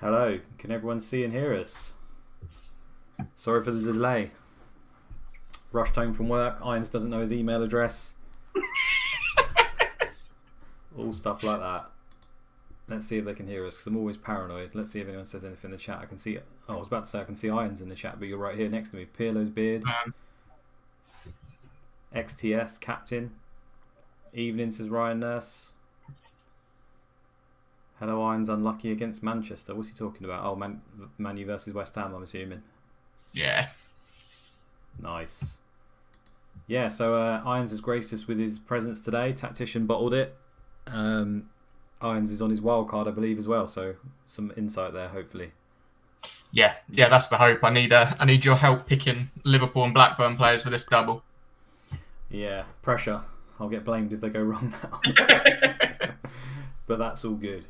Hello, can everyone see and hear us? Sorry for the delay. Rushed home from work, Irons doesn't know his email address. All stuff like that. Let's see if they can hear us, because I'm always paranoid. Let's see if anyone says anything in the chat. I can see, I was about to say I can see Irons in the chat, but you're right here next to me. Pirlo's beard. XTS, captain. Evening, says Ryan Nurse. Hello, Irons unlucky against Manchester. What's he talking about? Oh, Man U versus West Ham, I'm assuming. Yeah. Nice. Yeah, so Irons has graced us with his presence today. Tactician bottled it. Irons is on his wild card, I believe, as well. So some insight there, hopefully. Yeah, that's the hope. I need your help picking Liverpool and Blackburn players for this double. Yeah, pressure. I'll get blamed if they go wrong now. But that's all good.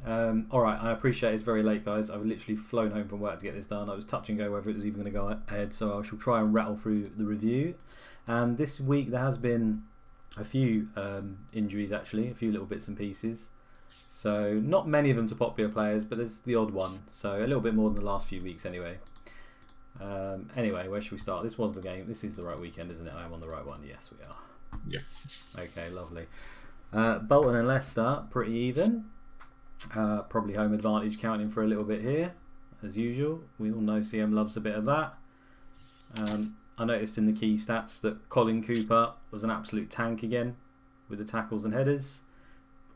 Alright, I appreciate it's very late, guys. I've literally flown home from work to get this done. I was touch and go whether it was even going to go ahead, so I shall try and rattle through the review. And this week there has been a few injuries, actually, a few little bits and pieces. So not many of them to popular players, but there's the odd one. So a little bit more than the last few weeks anyway. Anyway, where should we start? This was the game. This is the right weekend, isn't it? I am on the right one. Yes, we are. Yeah. Okay, lovely. Bolton and Leicester, pretty even. Probably home advantage counting for a little bit here, as usual. We all know CM loves a bit of that. I noticed in the key stats that Colin Cooper was an absolute tank again with the tackles and headers.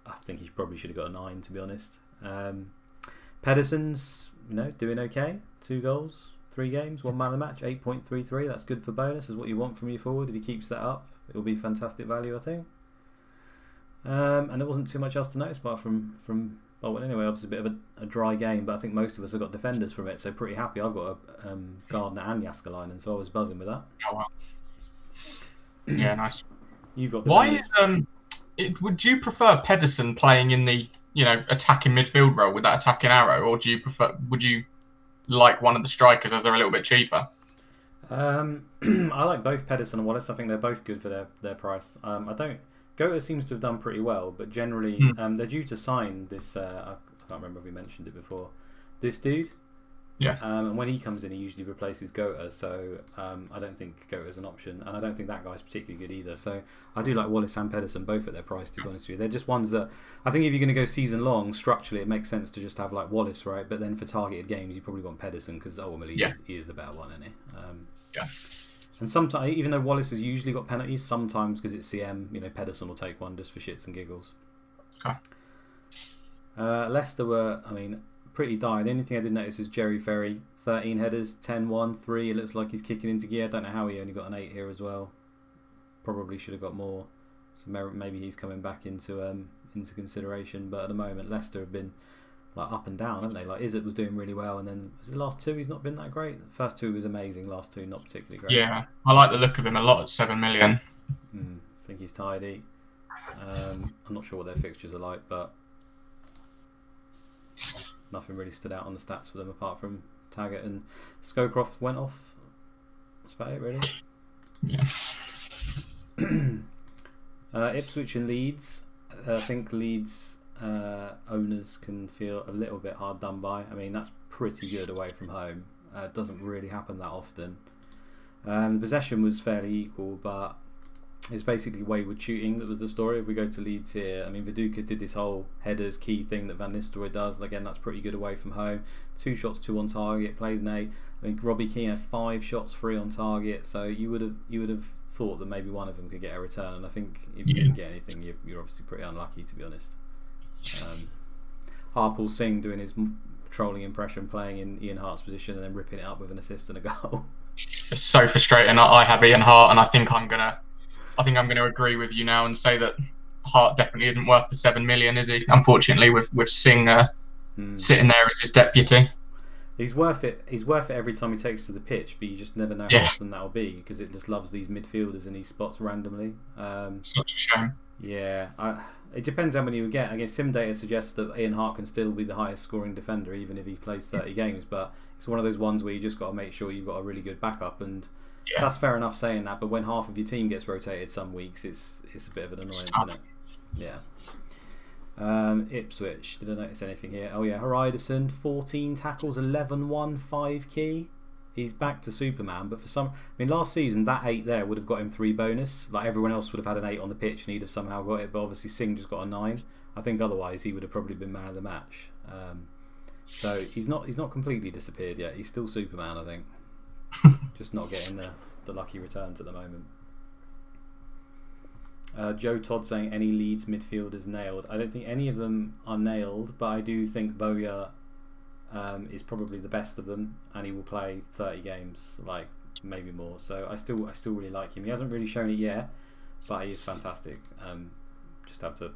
I think he probably should have got a 9, to be honest. Pedersen's, doing okay. 2 goals, 3 games, 1 man of the match, 8.33. That's good for bonus, is what you want from your forward. If he keeps that up, it'll be fantastic value, I think. And there wasn't too much else to notice apart from Bolton anyway. Obviously a bit of a dry game, but I think most of us have got defenders from it, so pretty happy. I've got a Gardner and Jaskalainen, so I was buzzing with that. Oh, wow. Yeah, nice. You've got defenders. Why is would you prefer Pedersen playing in the attacking midfield role with that attacking arrow, or would you like one of the strikers as they're a little bit cheaper? I like both Pedersen and Wallace. I think they're both good for their price. Goater seems to have done pretty well, but generally they're due to sign this. I can't remember if we mentioned it before. This dude. Yeah. And when he comes in, he usually replaces Goater, so I don't think Goater's an option, and I don't think that guy's particularly good either. So I do like Wallace and Pedersen both at their price, to be honest with you. They're just ones that I think if you're going to go season long, structurally it makes sense to just have like Wallace, right? But then for targeted games, you probably want Pedersen because ultimately he is the better one, isn't he? Yeah. And sometimes, even though Wallace has usually got penalties, sometimes because it's CM, Pedersen will take one just for shits and giggles. Okay. Leicester were, pretty dire. The only thing I did notice was Jerry Ferry, 13 headers, 10-1, 3. It looks like he's kicking into gear. I don't know how he only got an 8 here as well. Probably should have got more. So maybe he's coming back into consideration. But at the moment, Leicester have been like up and down, haven't they? Like Izzard was doing really well, and then was it the last 2 he's not been that great. The first 2 was amazing, last 2 not particularly great. Yeah, I like the look of him a lot at 7 million. I think he's tidy. I'm not sure what their fixtures are like, but nothing really stood out on the stats for them apart from Taggart and Scowcroft went off. That's about it, really. Yeah. Ipswich and Leeds. I think Leeds owners can feel a little bit hard done by. That's pretty good away from home. It doesn't really happen that often. The possession was fairly equal, but it's basically wayward shooting that was the story. If we go to Leeds here, Viduka did this whole headers key thing that Van Nistelrooy does. Again, that's pretty good away from home. 2 shots, 2 on target, played an 8. Robbie Keane had 5 shots, 3 on target. So you would have thought that maybe one of them could get a return. And I think if you didn't get anything, you're obviously pretty unlucky, to be honest. Harpal Singh doing his trolling impression, playing in Ian Hart's position and then ripping it up with an assist and a goal. It's so frustrating. I have Ian Hart, and I think I'm gonna agree with you now and say that Hart definitely isn't worth the 7 million, is he? Unfortunately, with Singh sitting there as his deputy. He's worth it. He's worth it every time he takes to the pitch, but you just never know how often that'll be because it just loves these midfielders in these spots randomly. Such a shame. Yeah, it depends how many we get. I guess Sim Data suggests that Ian Hart can still be the highest scoring defender even if he plays 30 games, but it's one of those ones where you just got to make sure you've got a really good backup, and that's fair enough saying that, but when half of your team gets rotated some weeks, it's a bit of an annoyance, isn't it? Ipswich, did I notice anything here? Oh yeah, Hariderson, 14 tackles, 11-1, 5 key. He's back to Superman, but for some... I mean, last season, that 8 there would have got him 3 bonus. Like, everyone else would have had an 8 on the pitch and he'd have somehow got it, but obviously Singh just got a 9. I think otherwise he would have probably been man of the match. So he's not completely disappeared yet. He's still Superman, I think. Just not getting the lucky returns at the moment. Joe Todd saying any Leeds midfielders nailed. I don't think any of them are nailed, but I do think Bowyer is probably the best of them, and he will play 30 games, like maybe more. So I still really like him. He hasn't really shown it yet, but he is fantastic. Just have to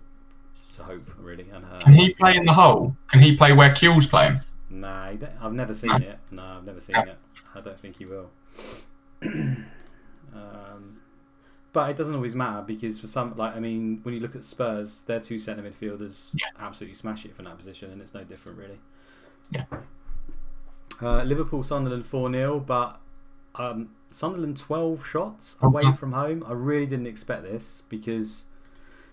hope, really. And can he play in the hole? Can he play where Kuhl's playing? Nah, I've never seen it. No, I've never seen it. I don't think he will. But it doesn't always matter, because for some, like, I mean, when you look at Spurs, their 2 centre midfielders absolutely smash it from that position, and it's no different, really. Yeah. Liverpool, Sunderland 4-0, but Sunderland 12 shots away from home. I really didn't expect this, because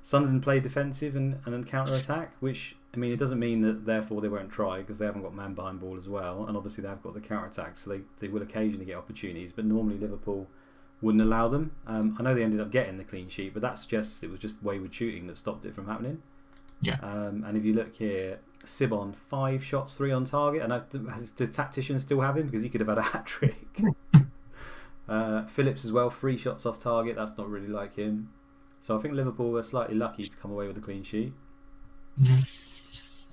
Sunderland play defensive and counter attack, which, I mean, it doesn't mean that therefore they won't try, because they haven't got man behind ball as well, and obviously they've got the counter attack, so they will occasionally get opportunities, but normally Liverpool wouldn't allow them. I know they ended up getting the clean sheet, but that suggests it was just wayward shooting that stopped it from happening. Yeah. And if you look here, Sibon, 5 shots, 3 on target, and does the tactician still have him, because he could have had a hat trick. Phillips as well, 3 shots off target. That's not really like him. So I think Liverpool were slightly lucky to come away with a clean sheet.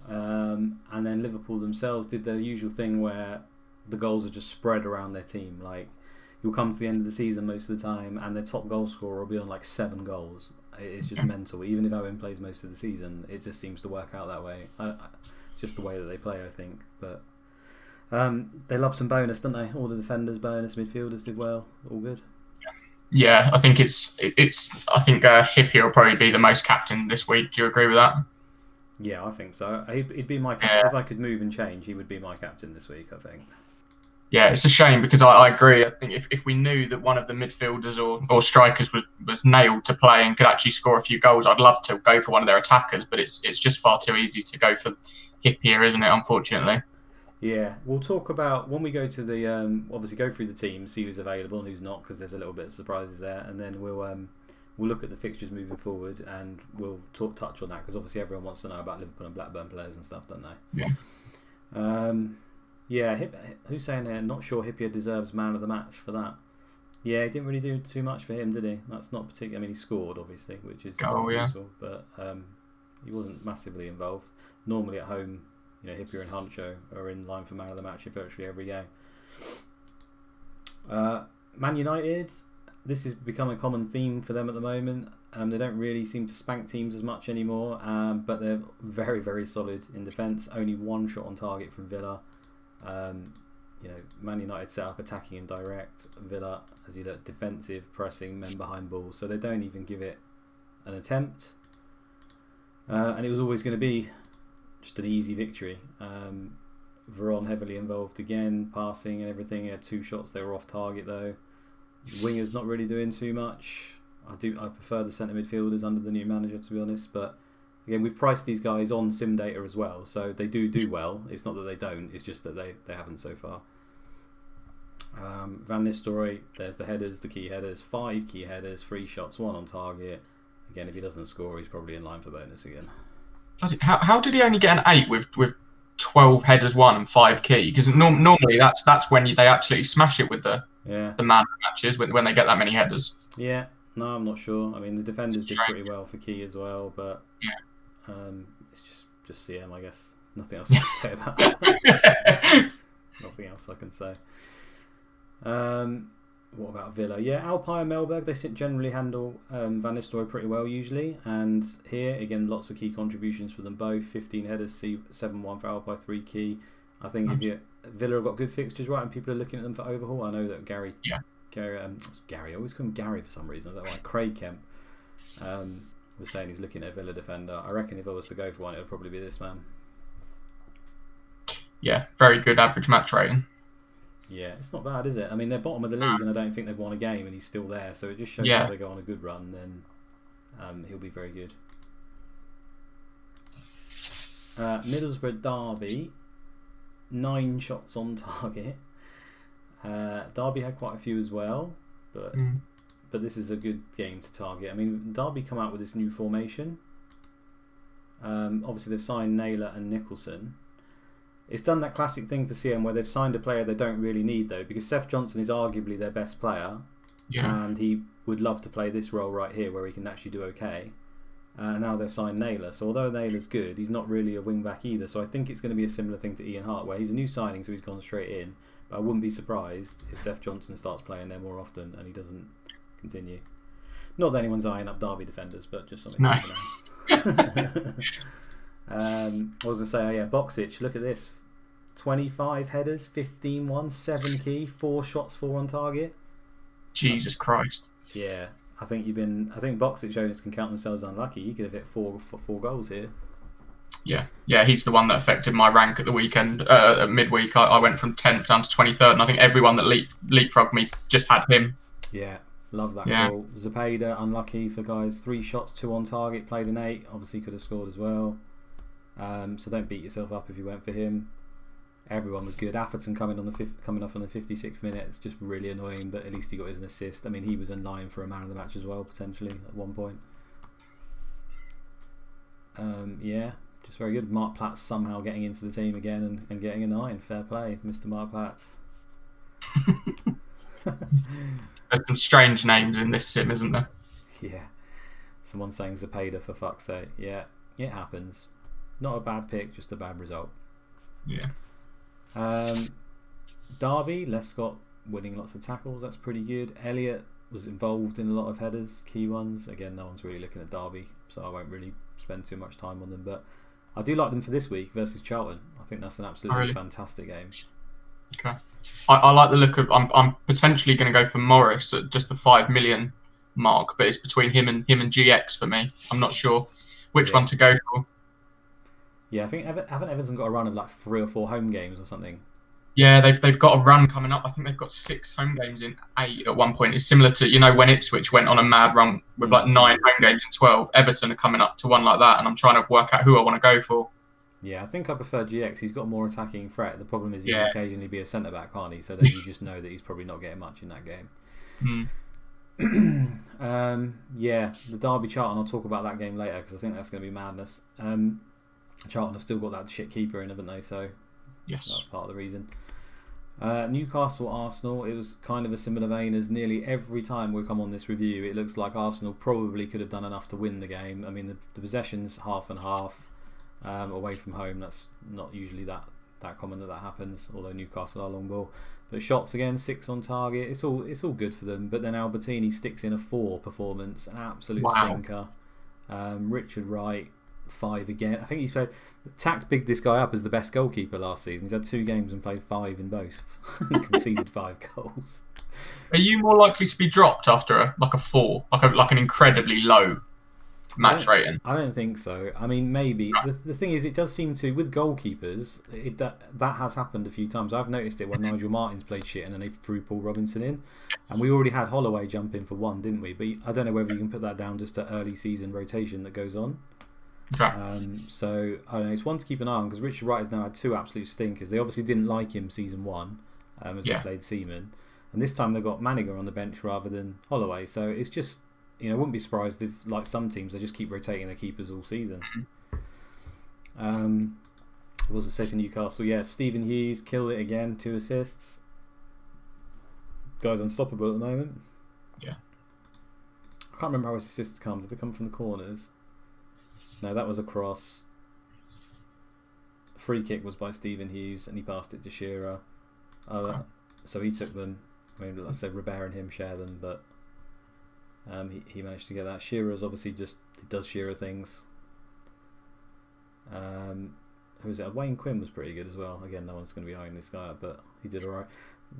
And then Liverpool themselves did their usual thing where the goals are just spread around their team. Like, you'll come to the end of the season most of the time and their top goal scorer will be on like 7 goals. It's just mental. Even if Owen plays most of the season, it just seems to work out that way. Just the way that they play, I think. But they love some bonus, don't they? All the defenders bonus, midfielders did well. All good. Yeah, I think it's. I think Hippier will probably be the most captain this week. Do you agree with that? Yeah, I think so. He'd be my captain. If I could move and change, he would be my captain this week, I think. Yeah, it's a shame, because I agree. I think if we knew that one of the midfielders or strikers was nailed to play and could actually score a few goals, I'd love to go for one of their attackers, but it's just far too easy to go for Hippier, isn't it, unfortunately? Yeah, we'll talk about, when we go to the, obviously go through the team, see who's available and who's not, because there's a little bit of surprises there, and then we'll look at the fixtures moving forward, and we'll touch on that, because obviously everyone wants to know about Liverpool and Blackburn players and stuff, don't they? Yeah. Yeah, who's saying here? Not sure Hippier deserves man of the match for that. Yeah, he didn't really do too much for him, did he? That's not particular. I mean, he scored obviously, which is useful, but he wasn't massively involved. Normally at home, you know, Hippier and Huncho are in line for man of the match virtually every game. Man United, this has become a common theme for them at the moment. They don't really seem to spank teams as much anymore, but they're very, very solid in defence. Only 1 shot on target from Villa. You know, Man United set up attacking and direct. Villa, as you look, defensive, pressing, men behind ball, so they don't even give it an attempt. And it was always going to be just an easy victory. Veron heavily involved again, passing and everything. He had 2 shots, they were off target though. Wingers not really doing too much. I prefer the centre midfielders under the new manager, to be honest, but again, we've priced these guys on sim data as well, so they do well. It's not that they don't, it's just that they haven't so far. Van Nistelrooy, there's the headers, the key headers, 5 key headers, 3 shots, 1 on target. Again, if he doesn't score, he's probably in line for bonus again. How did he only get an 8 with 12 headers, 1 and 5 key? Because normally that's when they actually smash it with the man matches when they get that many headers. Yeah, no, I'm not sure. I mean, the defenders did pretty well for key as well, but it's just CM, I guess. Nothing else I can say about that. Nothing else I can say. What about Villa? Yeah, Alpine and Melberg, they generally handle Van Nistelrooy pretty well usually. And here, again, lots of key contributions for them both. 15 headers, 7-1 for Alpine, 3 key. I think if Villa have got good fixtures, right, and people are looking at them for overhaul. I know that Gary, I always call him Gary for some reason. I don't know why. Craig Kemp was saying he's looking at a Villa defender. I reckon if I was to go for one, it would probably be this man. Yeah, very good average match rating. Yeah, it's not bad, is it? I mean, they're bottom of the league, and I don't think they've won a game, and he's still there. So it just shows if they go on a good run, then he'll be very good. Middlesbrough Derby, 9 shots on target. Derby had quite a few as well, but this is a good game to target. I mean, Derby come out with this new formation. Obviously, they've signed Naylor and Nicholson. It's done that classic thing for CM where they've signed a player they don't really need, though, because Seth Johnson is arguably their best player, and he would love to play this role right here where he can actually do okay. Now they've signed Naylor, so although Naylor's good, he's not really a wing back either. So I think it's going to be a similar thing to Ian Hart, where he's a new signing, so he's gone straight in. But I wouldn't be surprised if Seth Johnson starts playing there more often and he doesn't continue. Not that anyone's eyeing up Derby defenders, but just something to know. I was going to say, Boxic, look at this. 25 headers, 15-1, 7 key, 4 shots, 4 on target. Jesus Christ. Yeah, I think Boxic owners can count themselves unlucky. You could have hit four goals here. Yeah, he's the one that affected my rank at the weekend. At midweek, I went from 10th down to 23rd, and I think everyone that leapfrogged me just had him. Yeah, love that goal. Zepeda, unlucky for guys. 3 shots, 2 on target, played an 8. Obviously could have scored as well. So don't beat yourself up if you went for him. Everyone was good. Atherton coming off on the 56th minute. It's just really annoying, but at least he got his assist. I mean, he was in line for a man of the match as well, potentially, at one point. Just very good. Mark Platz somehow getting into the team again and getting a 9. Fair play, Mr. Mark Platz. There's some strange names in this sim, isn't there? Yeah. Someone saying Zepeda for fuck's sake. Yeah, it happens. Not a bad pick, just a bad result. Yeah. Derby, Lescott winning lots of tackles. That's pretty good. Elliott was involved in a lot of headers, key ones. Again, no one's really looking at Derby, so I won't really spend too much time on them. But I do like them for this week versus Charlton. I think that's an absolutely fantastic game. Okay. I like the look of. I'm potentially going to go for Morris at just the 5 million mark, but it's between him and GX for me. I'm not sure which one to go for. Yeah, I think haven't Everton got a run of like 3 or 4 home games or something? Yeah, they've got a run coming up. I think they've got 6 home games in 8 at one point. It's similar to when Ipswich went on a mad run with like 9 home games in 12. Everton are coming up to one like that, and I'm trying to work out who I want to go for. Yeah, I think I prefer GX. He's got more attacking threat. The problem is he can occasionally be a centre back, can't he? So then you just know that he's probably not getting much in that game. The Derby Charlton. I'll talk about that game later because I think that's going to be madness. Charlton have still got that shit keeper in, haven't they? So that's part of the reason. Newcastle Arsenal, it was kind of a similar vein as nearly every time we come on this review. It looks like Arsenal probably could have done enough to win the game. I mean, the possession's half and half away from home. That's not usually that common that happens, although Newcastle are long ball. But shots again, 6 on target. It's all good for them. But then Albertini sticks in a 4 performance, an absolute stinker. Richard Wright, 5 again. I think he's tacked big this guy up as the best goalkeeper last season. He's had 2 games and played 5 in both. Conceded 5 goals. Are you more likely to be dropped after a 4, like an incredibly low match rating? I don't think so. I mean, maybe. The thing is, it does seem to, with goalkeepers, that has happened a few times. I've noticed it when Nigel Martins played shit and then they threw Paul Robinson in. And we already had Holloway jump in for 1, didn't we? But I don't know whether you can put that down just to early season rotation that goes on. So I don't know. It's one to keep an eye on because Richard Wright has now had 2 absolute stinkers. They obviously didn't like him season 1 as they played Seaman, and this time they got Maniger on the bench rather than Holloway. So it's just, I wouldn't be surprised if, like some teams, they just keep rotating their keepers all season. What was the second Newcastle? Yeah, Stephen Hughes killed it again, 2 assists. Guy's unstoppable at the moment. Yeah. I can't remember how his assists come. Did they come from the corners? No, that was a cross. Free kick was by Stephen Hughes and he passed it to Shearer. So he took them. I mean, like I said, Robert and him share them, but he managed to get that. Shearer's obviously he does Shearer things. Who was it? Wayne Quinn was pretty good as well. Again, no one's going to be eyeing this guy up, but he did alright.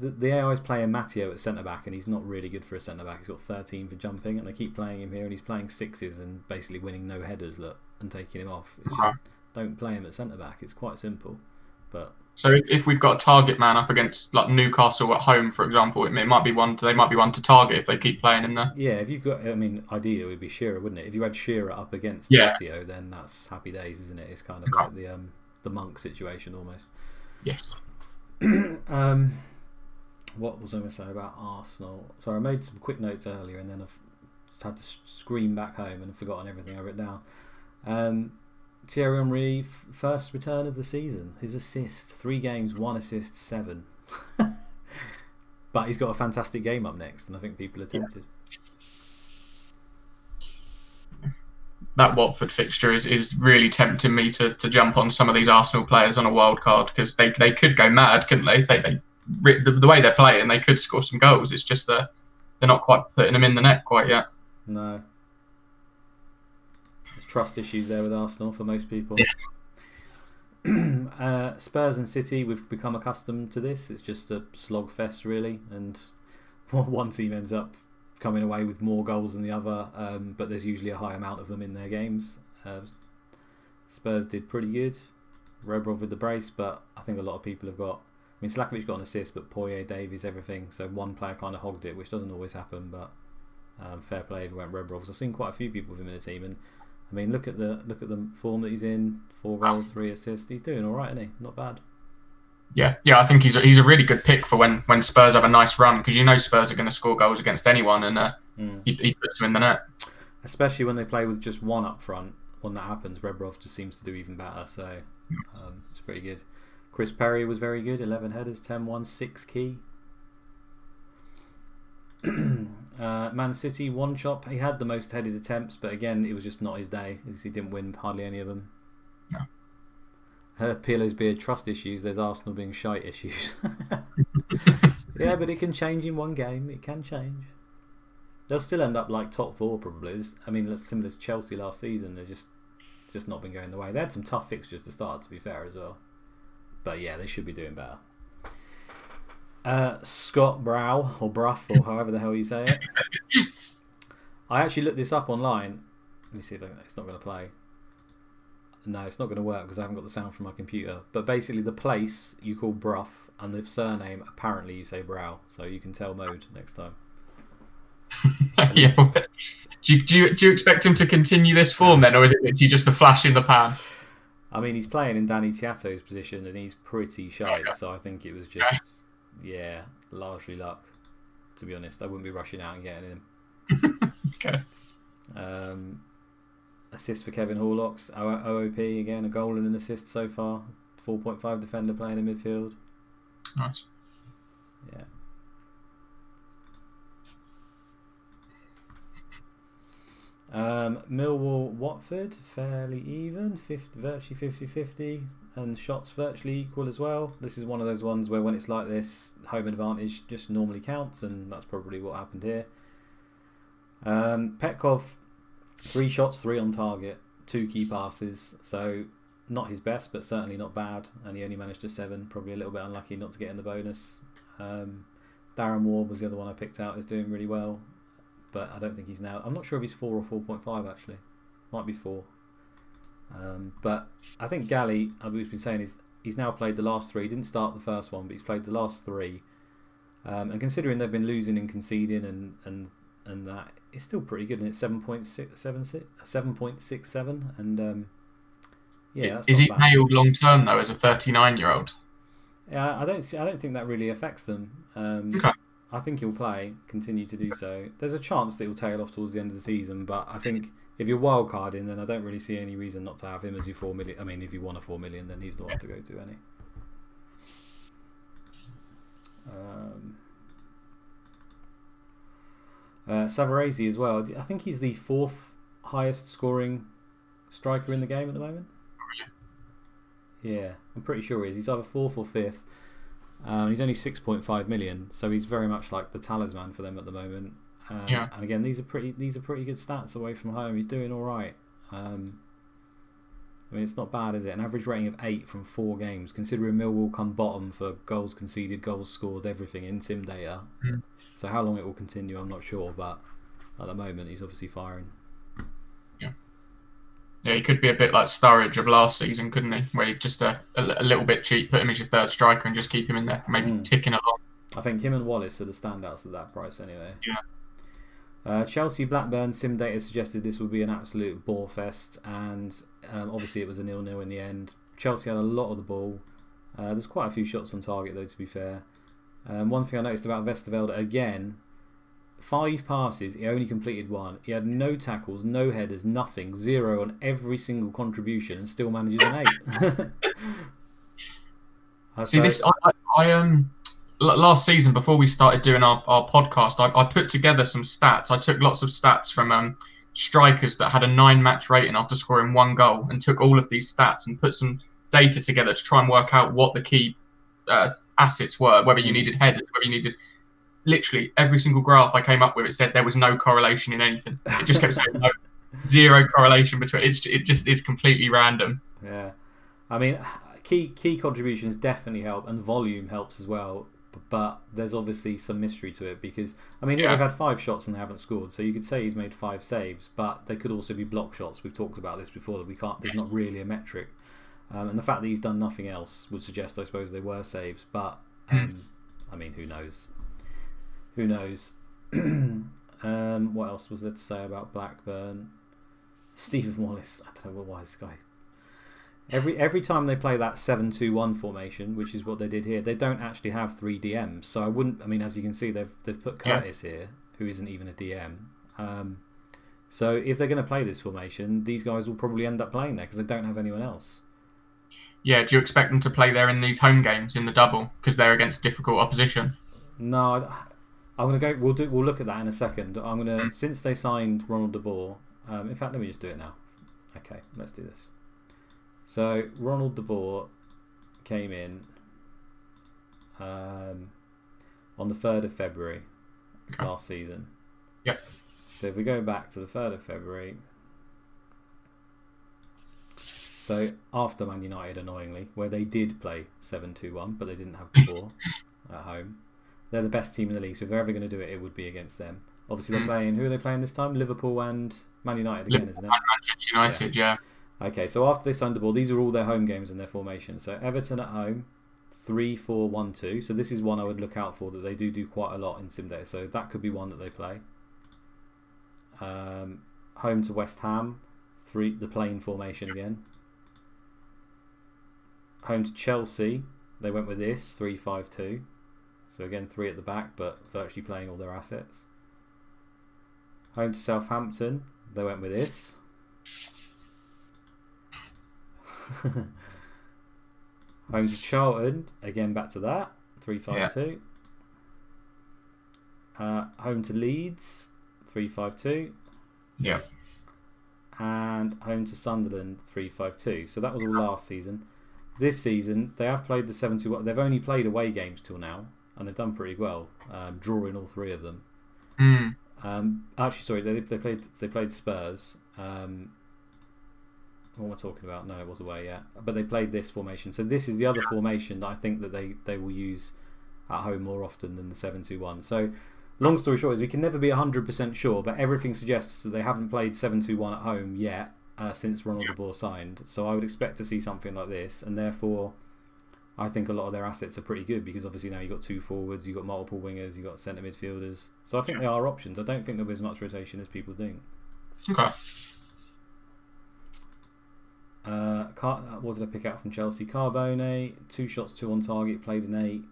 The AI's playing Matteo at centre back, and he's not really good for a centre back. He's got 13 for jumping, and they keep playing him here, and he's playing 6s and basically winning no headers and taking him off. It's just don't play him at centre back. It's quite simple, but So if we've got a target man up against like Newcastle at home, for example, it might be one. They might be one to target if they keep playing in there. Yeah, if you've got, I mean, ideally it would be Shearer, wouldn't it? If you had Shearer up against Yeah. Etio, then that's happy days, isn't it? It's kind of like the Monk situation almost. Yes. What was I going to say about Arsenal? Sorry, I made some quick notes earlier, and then I've just had to scream back home and forgotten everything I wrote down. Thierry Henry, first return of the season. His assist, 3 games, 1 assist, 7. But he's got a fantastic game up next, and I think people are tempted. That Watford fixture is really tempting me to jump on some of these Arsenal players on a wild card, because they could go mad, couldn't they? The way they're playing, they could score some goals. It's just they're not quite putting them in the net quite yet. No. There's trust issues there with Arsenal for most people. Yeah. Spurs and City, we've become accustomed to this. It's just a slogfest, really, and one team ends up coming away with more goals than the other, but there's usually a high amount of them in their games. Spurs did pretty good. Rebrov with the brace, but I think a lot of people have got... I mean, Slakovic got an assist, but Poirier, Davies, everything. So one player kind of hogged it, which doesn't always happen, but fair play if it went Rebrov. I've seen quite a few people with him in the team, and I mean, look at the form that he's in. 4 goals, 3 assists. He's doing all right, isn't he? Not bad. Yeah. I think he's a really good pick for when Spurs have a nice run, because Spurs are going to score goals against anyone, and he puts them in the net. Especially when they play with just one up front. When that happens, Rebrov just seems to do even better. So it's pretty good. Chris Perry was very good. 11 headers, 10-1, 6 key. Man City, 1 chop. He had the most headed attempts, but again, it was just not his day. He didn't win hardly any of them. No. Pirlo's beard, trust issues. There's Arsenal being shite issues. Yeah, but it can change in one game. It can change. They'll still end up like top 4 probably. I mean, similar to Chelsea last season. They're just not been going the way. They had some tough fixtures to start, to be fair, as well. But yeah, they should be doing better. Scott Brow, or Bruff, or however the hell you say it. I actually looked this up online. Let me see if it's not going to play. No, it's not going to work because I haven't got the sound from my computer. But basically, the place you call Bruff, and the surname apparently you say Brow. So you can tell Mode next time. Yeah. Do you expect him to continue this form then, or is it literally just a flash in the pan? I mean, he's playing in Danny Tiato's position, and he's pretty shite. Okay. So I think it was just, largely luck. To be honest, I wouldn't be rushing out and getting him. Okay. Assist for Kevin Horlocks. OOP again, a goal and an assist so far. 4.5 defender playing in midfield. Nice. Yeah. Millwall, Watford, fairly even, virtually 50-50, and shots virtually equal as well. This is one of those ones where when it's like this, home advantage just normally counts, and that's probably what happened here. Petkov, 3 shots, 3 on target, 2 key passes, so not his best, but certainly not bad, and he only managed a 7, probably a little bit unlucky not to get in the bonus. Darren Ward was the other one I picked out, is doing really well. But I don't think he's now... I'm not sure if he's 4 or 4.5 actually. Might be 4. But I think Galley, we've been saying, he's now played the last 3. He didn't start the first one, but he's played the last 3. And considering they've been losing and conceding and that, it's still pretty good. And it's 7.67. And that's is not he bad. nailed long term though as a 39-year-old? Yeah, I don't think that really affects them. Okay. I think he'll continue to do so. There's a chance that he'll tail off towards the end of the season, but I think if you're wildcarding, then I don't really see any reason not to have him as your 4 million. I mean, if you want a 4 million, then he's the one to go to, any. Savarese as well. I think he's the 4th highest scoring striker in the game at the moment. Yeah, I'm pretty sure he is. He's either 4th or 5th. He's only 6.5 million, so he's very much like the talisman for them at the moment. And again, these are pretty good stats away from home. He's doing all right. I mean, it's not bad, is it? An average rating of 8 from 4 games, considering Millwall come bottom for goals conceded, goals scored, everything in sim data. So how long it will continue, I'm not sure, but at the moment, he's obviously firing. Yeah, he could be a bit like Sturridge of last season, couldn't he? Where you just a little bit cheap, put him as your third striker and just keep him in there, maybe ticking along. I think him and Wallace are the standouts at that price anyway. Yeah. Chelsea Blackburn, Sim Data suggested this would be an absolute ball fest, and obviously it was a 0-0 in the end. Chelsea had a lot of the ball. There's quite a few shots on target though, to be fair. One thing I noticed about Westerveld, again, 5 passes, he only completed 1. He had no tackles, no headers, nothing, 0 on every single contribution, and still manages an 8. See, this I last season, before we started doing our podcast, I put together some stats. I took lots of stats from strikers that had a 9-match rating after scoring 1 goal, and took all of these stats and put some data together to try and work out what the key assets were, whether you needed headers, whether you needed... Literally every single graph I came up with, it said there was no correlation in anything. It just kept saying no, 0 correlation between. It just is completely random. Yeah, I mean, key contributions definitely help, and volume helps as well. But there's obviously some mystery to it, because I mean, they've had 5 shots and they haven't scored, so you could say he's made 5 saves, but they could also be block shots. We've talked about this before, that we can't. There's not really a metric, and the fact that he's done nothing else would suggest, I suppose, they were saves. But I mean, who knows? Who knows? What else was there to say about Blackburn? Stephen Wallace. I don't know why this guy. Every time they play that 7-2-1 formation, which is what they did here, they don't actually have 3 DMs. So I wouldn't. I mean, as you can see, they've put Curtis here, who isn't even a DM. So if they're going to play this formation, these guys will probably end up playing there because they don't have anyone else. Yeah. Do you expect them to play there in these home games in the double because they're against difficult opposition? No. I'm gonna go. We'll look at that in a second. I'm gonna since they signed Ronald de Boer. In fact, let me just do it now. Okay, let's do this. So Ronald de Boer came in on the 3rd of February last season. Yep. So if we go back to the 3rd of February, so after Man United, annoyingly, where they did play 7-2-1, but they didn't have de Boer at home. They're the best team in the league, so if they're ever going to do it, it would be against them. Obviously, they're playing... Who are they playing this time? Liverpool and Man United again, isn't it? Manchester United, yeah. Okay, so after they signed the ball, these are all their home games and their formation. So Everton at home, 3-4-1-2. So this is one I would look out for, that they do quite a lot in SimData. So that could be one that they play. Home to West Ham, the plain formation again. Home to Chelsea, they went with this, 3-5-2. So again, 3 at the back, but virtually playing all their assets. Home to Southampton, they went with this. Home to Charlton, again back to that, 3-5-2. Home to Leeds, 3-5-2. Yeah. And home to Sunderland, 3-5-2. So that was all last season. This season, they have played the 7-2-1. They've only played away games till now, and they've done pretty well, drawing all 3 of them. Actually, sorry, they played Spurs. What am I talking about? No, it was away, yeah. But they played this formation. So this is the other formation that I think that they will use at home more often than the 7-2-1. So long story short is we can never be 100% sure, but everything suggests that they haven't played 7-2-1 at home yet since Ronald de Boer signed. So I would expect to see something like this, and therefore I think a lot of their assets are pretty good, because obviously now you've got 2 forwards, you've got multiple wingers, you've got centre midfielders. So I think they are options. I don't think there'll be as much rotation as people think. Okay. What did I pick out from Chelsea? Carbone, 2 shots, 2 on target, played an 8.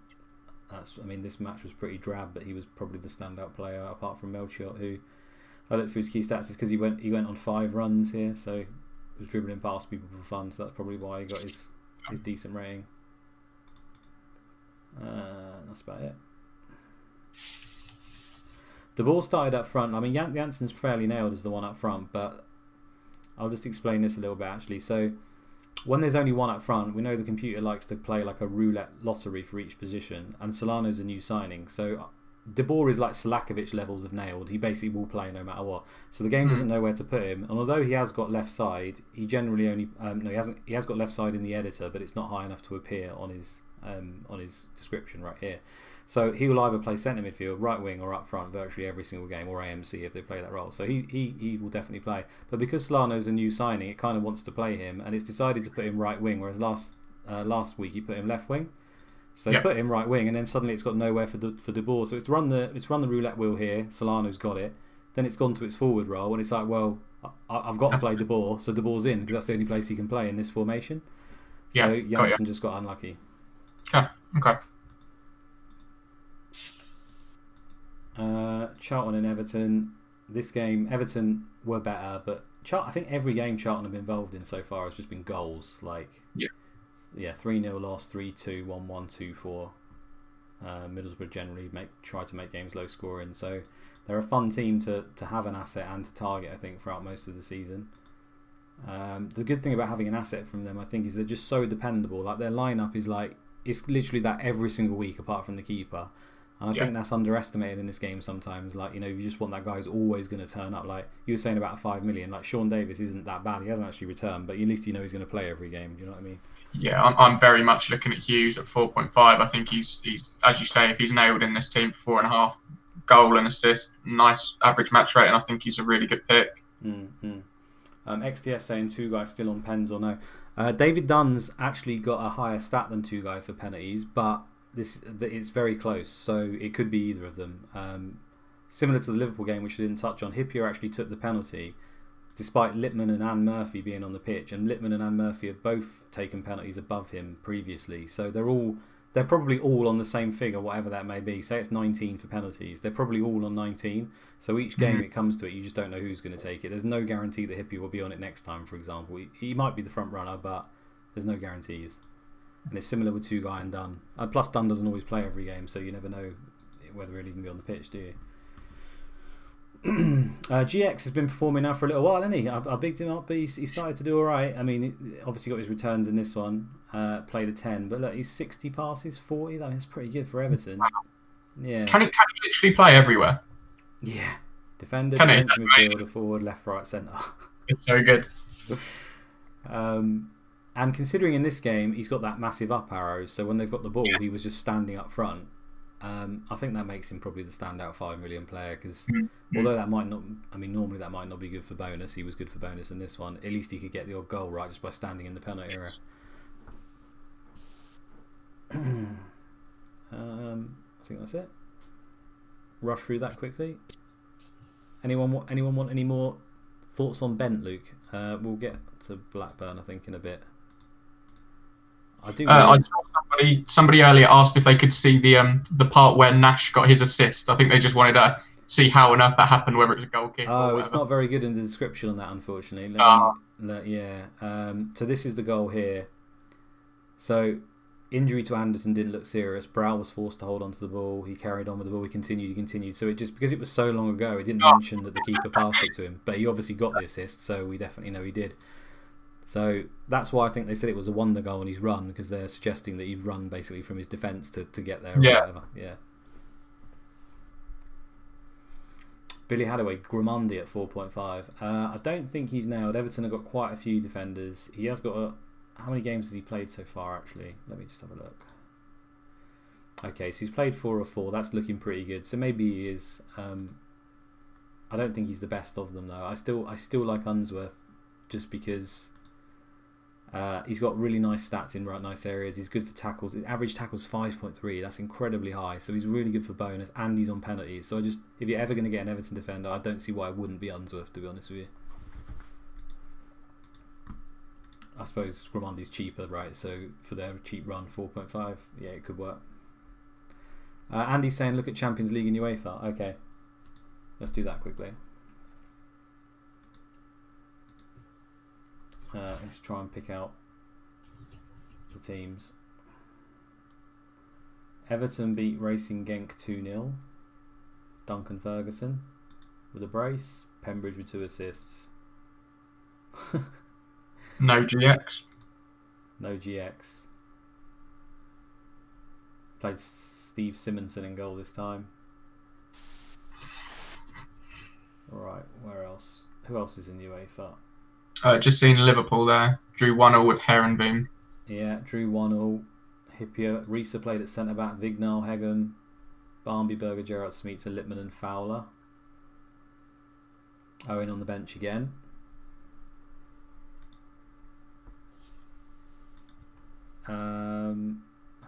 This match was pretty drab, but he was probably the standout player apart from Melchiot, who I looked through his key stats is because he went on 5 runs here, so he was dribbling past people for fun. So that's probably why he got his decent rating. That's about it. De Boer started up front. I mean, Jansen's fairly nailed as the one up front, but I'll just explain this a little bit actually. So when there's only one up front, we know the computer likes to play like a roulette lottery for each position, and Solano's a new signing. So De Boer is like Selakovic levels of nailed. He basically will play no matter what. So the game doesn't know where to put him. And although he has got left side, he generally only he has got left side in the editor, but it's not high enough to appear on his on his description right here. So he will either play centre midfield, right wing, or up front virtually every single game, or AMC if they play that role. So he will definitely play. But because Solano's a new signing, it kind of wants to play him, and it's decided to put him right wing, whereas last week he put him left wing. So they put him right wing, and then suddenly it's got nowhere for De Boer. So it's run the roulette wheel here. Solano's got it. Then it's gone to its forward role, and it's like, well, I've got to play De Boer, so De Boer's in because that's the only place he can play in this formation. So Janssen just got unlucky. Okay. Charlton and Everton. This game, Everton were better, but I think every game Charlton have been involved in so far has just been goals. Like 3-0 loss, 3-2, 1-1, 2-4. Middlesbrough generally try to make games low scoring, so they're a fun team to have an asset and to target, I think, throughout most of the season. The good thing about having an asset from them, I think, is they're just so dependable. Like their lineup is like, it's literally that every single week apart from the keeper. And I think that's underestimated in this game sometimes. Like, you know, you just want that guy who's always going to turn up. Like you were saying about 5 million, like Sean Davis isn't that bad. He hasn't actually returned, but at least you know he's going to play every game. Do you know what I mean? Yeah, I'm very much looking at Hughes at 4.5. I think he's as you say, if he's nailed in this team for 4.5, goal and assist, nice average match rate, and I think he's a really good pick. XTS saying two guys still on pens or no. David Dunn's actually got a higher stat than two guy for penalties, but it's very close, so it could be either of them. Similar to the Liverpool game, which I didn't touch on, Hippier actually took the penalty despite Lippman and Anne Murphy being on the pitch, and Lippman and Anne Murphy have both taken penalties above him previously, so they're probably all on the same figure, whatever that may be. Say it's 19 for penalties, they're probably all on 19, so each game it comes to it, you just don't know who's going to take it. There's no guarantee that Hippier will be on it next time, for example. He might be the front runner, but there's no guarantees. And it's similar with two guy and Dunn. Plus Dunn doesn't always play every game, so you never know whether he'll even be on the pitch, do you? GX has been performing now for a little while, hasn't he? I bigged him up, but he started to do alright. I mean, obviously got his returns in this one, played a 10, but look, he's 60 passes, 40. I mean, that's pretty good for Everton. Yeah. Can he literally play everywhere? Yeah. Defender, defensive midfielder, forward, left, right, centre. It's so good. And considering in this game he's got that massive up arrow, so when they've got the ball, he was just standing up front. I think that makes him probably the standout 5 million player, because although that might not, I mean, normally that might not be good for bonus, he was good for bonus in this one. At least he could get the odd goal right just by standing in the penalty area. I think that's it. Rush through that quickly. Anyone want any more thoughts on Bent, Luke? We'll get to Blackburn, I think, in a bit. I saw somebody earlier asked if they could see the part where Nash got his assist. I think they just wanted to see how on earth that happened, whether it was a goal kick. Oh, it's not very good in the description on that, unfortunately. So this is the goal here. So injury to Anderton didn't look serious. Brow was forced to hold onto the ball. He carried on with the ball. He continued. So it just, because it was so long ago, it didn't mention that the keeper passed it to him. But he obviously got the assist, so we definitely know he did. So that's why I think they said it was a wonder goal and he's run, because they're suggesting that he's run basically from his defence to get there or whatever. Yeah. Billy Hadaway, Grimandi at 4.5. I don't think he's nailed. Everton have got quite a few defenders. He has got how many games has he played so far, actually? Let me just have a look. Okay, so he's played 4 of 4. That's looking pretty good. So maybe he is. I don't think he's the best of them, though. I still like Unsworth just because he's got really nice stats in nice areas. He's good for tackles. His average tackles 5.3. That's incredibly high. So he's really good for bonus, and he's on penalties. So if you're ever going to get an Everton defender, I don't see why it wouldn't be Unsworth, to be honest with you. I suppose Grimandi's cheaper, right? So for their cheap run, 4.5, yeah, it could work. Andy's saying, look at Champions League and UEFA. Okay, let's do that quickly. Let's try and pick out the teams. Everton beat Racing Genk 2-0. Duncan Ferguson with a brace. Pembridge with 2 assists. No GX. No GX. Played Steve Simonson in goal this time. Alright, where else? Who else is in UEFA? Just seen Liverpool there. Drew 1-0 with Herrenboom. Yeah, drew 1-0. Hippier. Risa played at centre back. Vignal, Hegem, Barnby, Berger, Gerrard, Smeets, Lippmann and Fowler. Owen on the bench again. I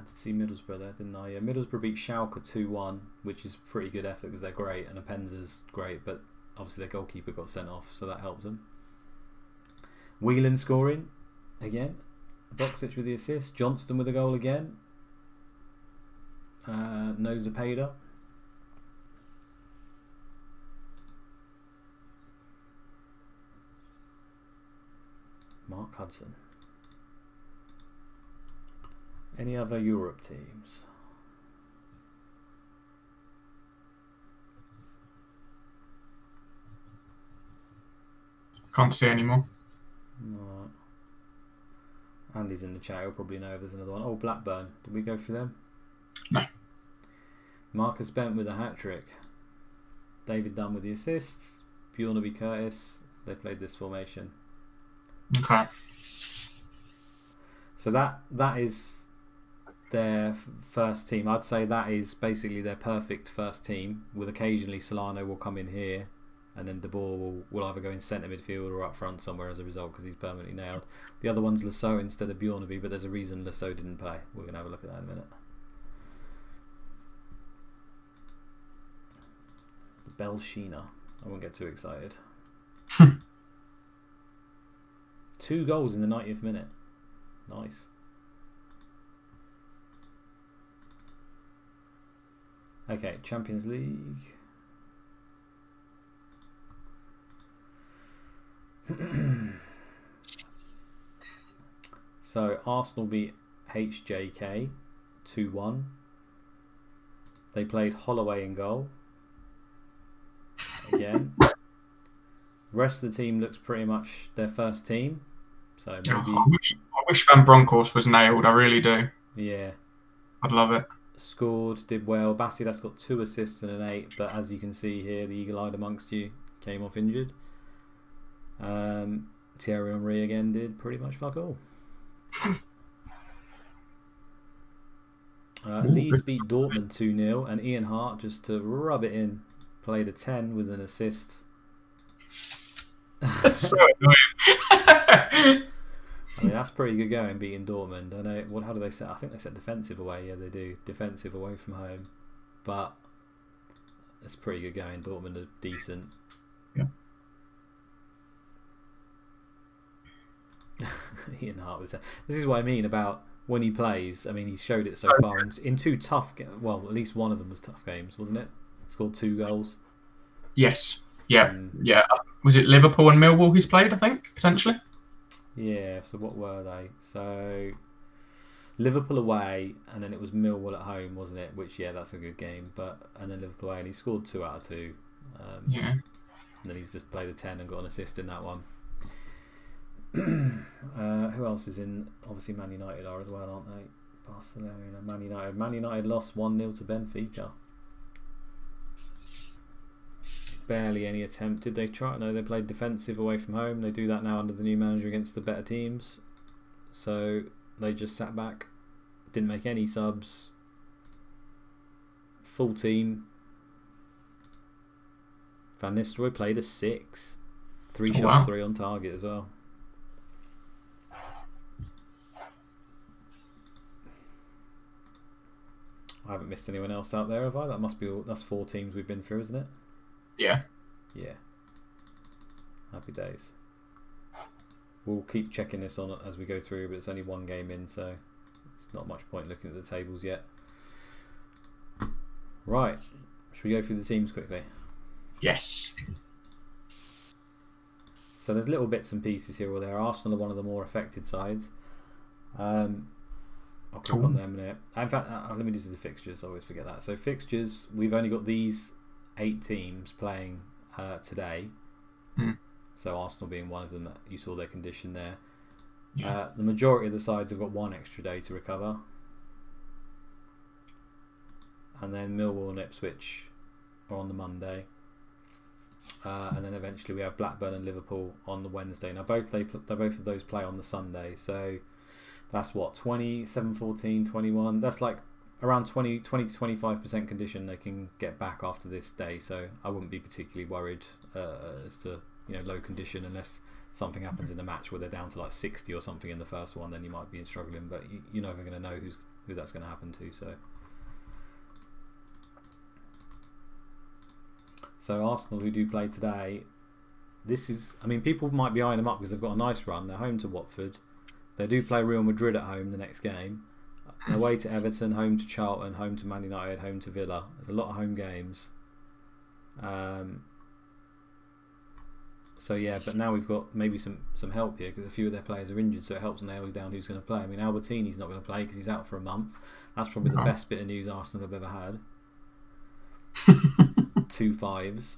did see Middlesbrough there, didn't I? Yeah, Middlesbrough beat Schalke 2-1, which is pretty good effort because they're great, and Apenza's great, but obviously their goalkeeper got sent off, so that helped them. Whelan scoring again. Boxic with the assist. Johnston with a goal again. No Zapata. Mark Hudson. Any other Europe teams? Can't see any more. Right. Andy's in the chat. He'll probably know if there's another one. Oh, Blackburn. Did we go through them? No. Marcus Bent with a hat-trick. David Dunn with the assists. Bjornaby Curtis. They played this formation. Okay. So that is their first team. I'd say that is basically their perfect first team, with occasionally Solano will come in here and then De Boer will either go in centre midfield or up front somewhere as a result because he's permanently nailed. The other one's Lasso instead of Bjornaby, but there's a reason Lasso didn't play. We're going to have a look at that in a minute. Belshina. I won't get too excited. 2 goals in the 90th minute. Nice. Okay, Champions League. So Arsenal beat HJK 2-1. They played Holloway in goal. Again. Rest of the team looks pretty much their first team. So maybe I wish Van Bronckhorst was nailed. I really do. Yeah. I'd love it. Scored, did well. Basidas got 2 assists and an 8, but as you can see here, the eagle-eyed amongst you came off injured. Thierry Henry again did pretty much fuck all. Leeds beat Dortmund 2-0, and Ian Hart, just to rub it in, played a 10 with an assist. That's so annoying. I mean, that's pretty good going, beating Dortmund. I know. How do they set? I think they set defensive away. Yeah, they do. Defensive away from home. But it's pretty good going. Dortmund are decent. Yeah. Ian Hart was. This is what I mean about when he plays. I mean, he's showed it so far in 2 tough. Well, at least one of them was tough games, wasn't it? Scored 2 goals. Yes. Yeah. Yeah. Was it Liverpool and Millwall he's played? I think potentially. Yeah, so what were they? So Liverpool away, and then it was Millwall at home, wasn't it? Which, yeah, that's a good game. And then Liverpool away, and he scored 2 out of 2. Yeah. And then he's just played a 10 and got an assist in that one. Who else is in? Obviously Man United are as well, aren't they? Barcelona, Man United. Man United lost 1-0 to Benfica. Barely any attempt. Did they try? No, they played defensive away from home. They do that now under the new manager against the better teams. So they just sat back, didn't make any subs. Full team. Van Nistelrooy played a 6. 3 shots, wow. 3 on target as well. I haven't missed anyone else out there, have I? That must be all. That's 4 teams we've been through, isn't it? Yeah. Yeah. Happy days. We'll keep checking this on as we go through, but it's only 1 game in, so it's not much point looking at the tables yet. Right. Should we go through the teams quickly? Yes. So there's little bits and pieces here or there. Arsenal are one of the more affected sides. I'll click on them in a minute. In fact, let me do the fixtures. I always forget that. So fixtures, we've only got these 8 teams playing today. So Arsenal being one of them. That you saw their condition there. Yeah. The majority of the sides have got 1 extra day to recover. And then Millwall and Ipswich are on the Monday. And then eventually we have Blackburn and Liverpool on the Wednesday. Now both of those play on the Sunday. So That's what, 27, 14, 21. That's like around 20 to 25% condition they can get back after this day. So I wouldn't be particularly worried as to low condition, unless something happens in the match where they're down to like 60 or something in the first one. Then you might be struggling, but you're never going to know who that's going to happen to. So Arsenal, who do play today, people might be eyeing them up because they've got a nice run. They're home to Watford. They do play Real Madrid at home the next game. Away to Everton, home to Charlton, home to Man United, home to Villa. There's a lot of home games. So yeah, but now we've got maybe some help here because a few of their players are injured, so it helps nail down who's going to play. I mean, Albertini's not going to play because he's out for a month. That's probably the best bit of news Arsenal have ever had. 2 5s.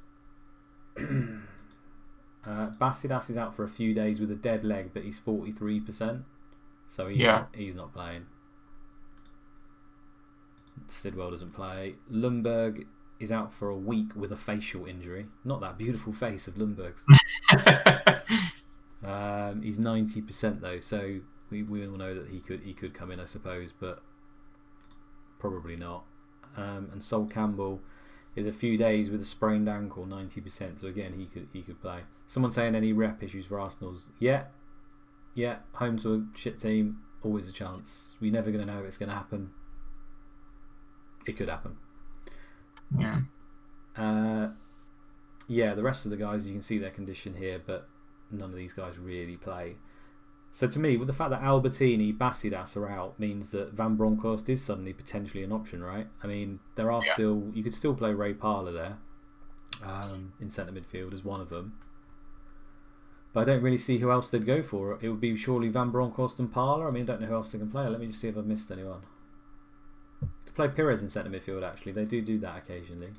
Basidas is out for a few days with a dead leg, but he's 43%, so he's not playing. Sidwell doesn't play. Lundberg is out for a week with a facial injury. Not that beautiful face of Lundberg's. He's 90% though, so we all know that he could come in, I suppose, but probably not. And Sol Campbell is a few days with a sprained ankle, 90%. So again, he could play. Someone saying any rep issues for Arsenal's? Yeah. Home to a shit team, always a chance. We're never going to know if it's going to happen. It could happen. Yeah. The rest of the guys, you can see their condition here, but none of these guys really play. So to me, with the fact that Albertini, Basidas are out, means that Van Bronckhorst is suddenly potentially an option, right? I mean, there are you could still play Ray Parlour there in centre midfield as one of them. But I don't really see who else they'd go for. It would be surely Van Bronckhorst and Parlour. I mean, I don't know who else they can play. Let me just see if I've missed anyone. Could play Pires in centre midfield, actually. They do that occasionally.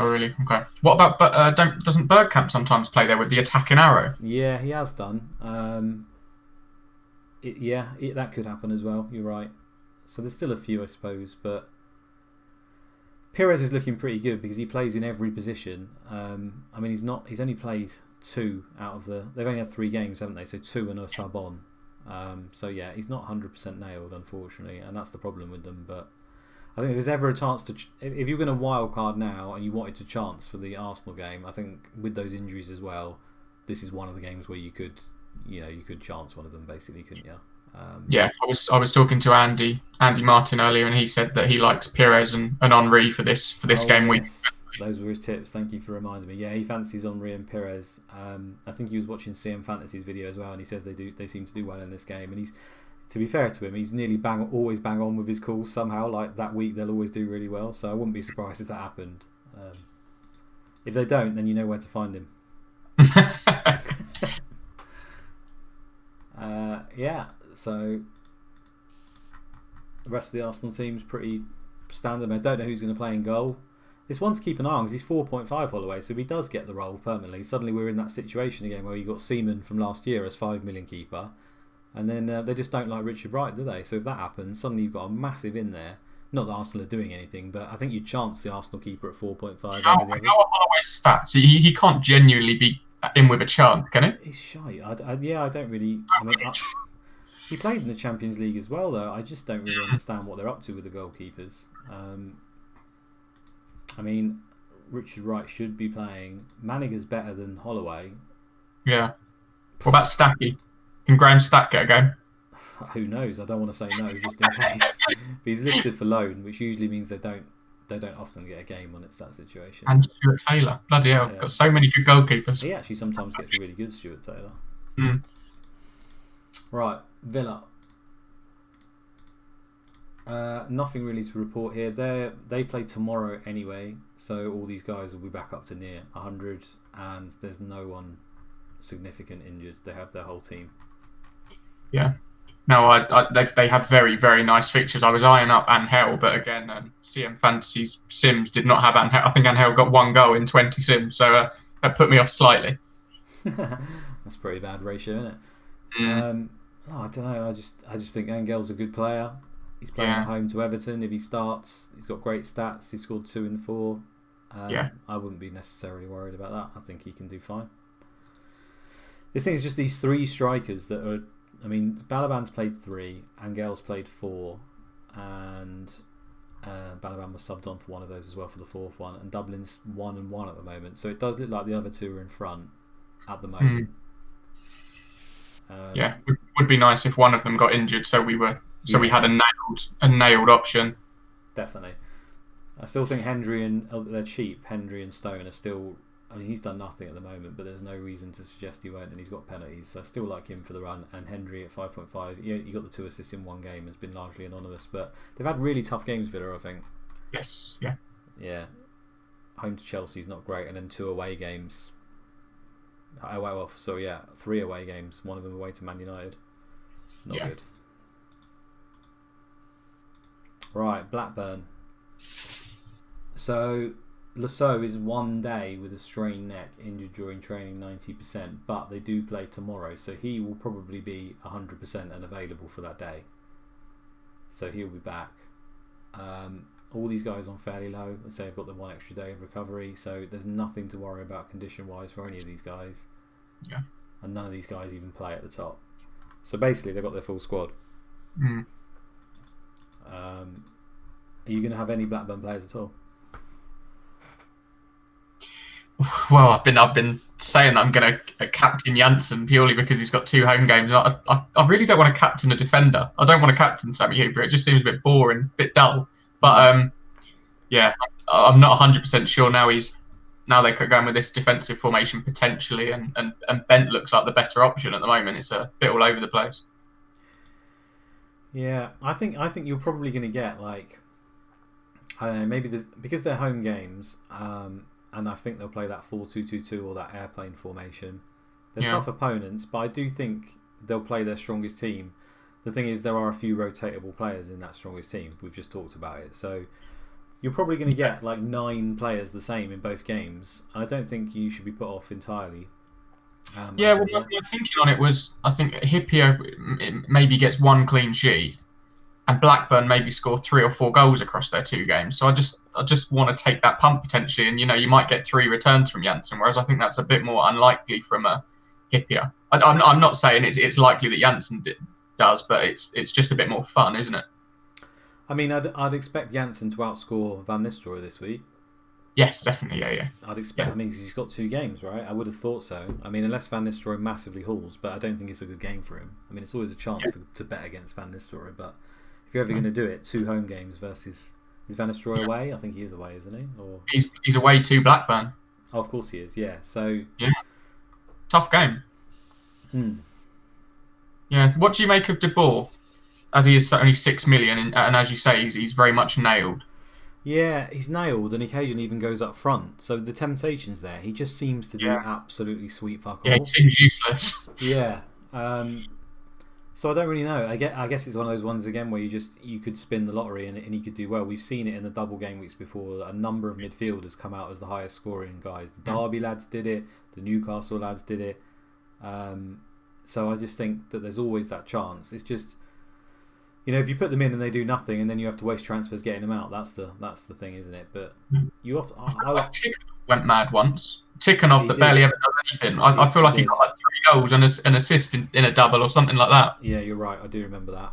Oh, really? Okay. What about, doesn't Bergkamp sometimes play there with the attacking arrow? Yeah, he has done. That could happen as well. You're right. So there's still a few, I suppose, but Pires is looking pretty good because he plays in every position. I mean, he's only played 2 out of they've only had 3 games, haven't they? So 2 and a sub on. So yeah, he's not 100% nailed, unfortunately, and that's the problem with them. But I think if there's ever a chance to, if you're going to wild card now and you wanted to chance for the Arsenal game, I think with those injuries as well, this is one of the games where you could chance one of them, basically, couldn't you? I was talking to Andy Martin earlier, and he said that he likes Pires and Henry for this game week. Those were his tips. Thank you for reminding me. Yeah, he fancies Henry and Pires. I think he was watching CM Fantasy's video as well, and he says they seem to do well in this game. And to be fair to him, he's nearly always bang on with his calls somehow. Like that week, they'll always do really well. So I wouldn't be surprised if that happened. If they don't, then you know where to find him. So the rest of the Arsenal team's pretty standard. I don't know who's going to play in goal. This one to keep an eye on because he's 4.5 Holloway, so if he does get the role permanently, suddenly we're in that situation again where you got Seaman from last year as 5 million keeper, and then they just don't like Richard Wright, do they? So if that happens, suddenly you've got a massive in there. Not that Arsenal are doing anything, but I think you'd chance the Arsenal keeper at 4.5. How are Holloway's stats? He can't genuinely be in with a chance, can he? He's shy. I don't really. He played in the Champions League as well, though. I just don't really understand what they're up to with the goalkeepers. I mean, Richard Wright should be playing. Maniga's better than Holloway. Yeah. What about Stacky? Can Graham Stack get a game? Who knows? I don't want to say no, just in case. But he's listed for loan, which usually means they don't often get a game when it's that situation. And Stuart Taylor. Bloody hell. Got so many good goalkeepers. He actually sometimes gets really good, Stuart Taylor. Right, Villa. Nothing really to report here. They play tomorrow anyway, so all these guys will be back up to near 100, and there's no one significant injured. They have their whole team. Yeah. No, they have very, very nice fixtures. I was eyeing up Angel, but again, CM Fantasy's Sims did not have Angel. I think Angel got 1 goal in 20 Sims, so that put me off slightly. That's a pretty bad ratio, isn't it? I don't know. I just think Angel's a good player. He's playing at home to Everton. If he starts, he's got great stats. He scored 2 and 4. I wouldn't be necessarily worried about that. I think he can do fine. This thing is just these 3 strikers that are I mean, Balaban's played 3, Angel's played 4, and Balaban was subbed on for one of those as well for the 4th one, and Dublin's 1-1 at the moment. So it does look like the other 2 are in front at the moment. Yeah, it would be nice if one of them got injured, so we had a nailed option. Definitely. I still think they're cheap. Hendry and Stone are still. I mean, he's done nothing at the moment, but there's no reason to suggest he won't, and he's got penalties. So I still like him for the run. And Hendry at 5.5, he got the 2 assists in 1 game, has been largely anonymous, but they've had really tough games, Villa, I think. Yes, yeah. Yeah. Home to Chelsea's not great, and then 2 away games. 3 away games, one of them away to Man United. Not good. Right, Blackburn. So Lasso is 1 day with a strained neck, injured during training 90%, but they do play tomorrow, so he will probably be 100% and available for that day. So he'll be back. All these guys on fairly low. Let's say I've got the 1 extra day of recovery, so there's nothing to worry about condition-wise for any of these guys. Yeah. And none of these guys even play at the top. So basically, they've got their full squad. Are you going to have any Blackburn players at all? Well, I've been saying that I'm going to captain Janssen purely because he's got 2 home games. I really don't want to captain a defender. I don't want to captain Sammy Hooper. It just seems a bit boring, a bit dull. But yeah, I'm not 100% sure now they could go in with this defensive formation potentially, and Bent looks like the better option at the moment. It's a bit all over the place. Yeah, I think you're probably going to get like, I don't know, maybe because they're home games, and I think they'll play that 4-2-2-2 or that airplane formation. They're tough opponents, but I do think they'll play their strongest team. The thing is, there are a few rotatable players in that strongest team. We've just talked about it, so you're probably going to get like 9 players the same in both games. I don't think you should be put off entirely. My thinking on it was, I think Hippier maybe gets 1 clean sheet, and Blackburn maybe score 3 or 4 goals across their 2 games. So I just want to take that punt potentially, and you might get 3 returns from Janssen, whereas I think that's a bit more unlikely from a Hippier. I'm not saying it's likely that Janssen does, but it's just a bit more fun, isn't it? I mean, I'd expect Janssen to outscore Van Nistelrooy this week. Yes, definitely, yeah. I'd expect. I mean, he's got 2 games, right? I would have thought so. I mean, unless Van Nistelrooy massively hauls, but I don't think it's a good game for him. I mean, it's always a chance to bet against Van Nistelrooy, but if you're ever going to do it, 2 home games versus... Is Van Nistelrooy away? I think he is away, isn't he? Or he's away to Blackburn. Oh, of course he is, yeah. So... Yeah. Tough game. Yeah. What do you make of De Boer? As he is only 6 million, and as you say, he's very much nailed. Yeah, he's nailed, and occasionally even goes up front. So the temptation's there. He just seems to do absolutely sweet fuck all. Yeah, he seems useless. Yeah. So I don't really know. I guess it's one of those ones again where you could spin the lottery and he could do well. We've seen it in the double game weeks before. A number of midfielders come out as the highest scoring guys. The Derby lads did it. The Newcastle lads did it. So I just think that there's always that chance. It's just, if you put them in and they do nothing, and then you have to waste transfers getting them out. That's the thing, isn't it? But you often Tikhonov went mad once. Tikhonov that barely ever done anything. I feel like he got like 3 goals and an assist in a double or something like that. Yeah, you're right. I do remember that.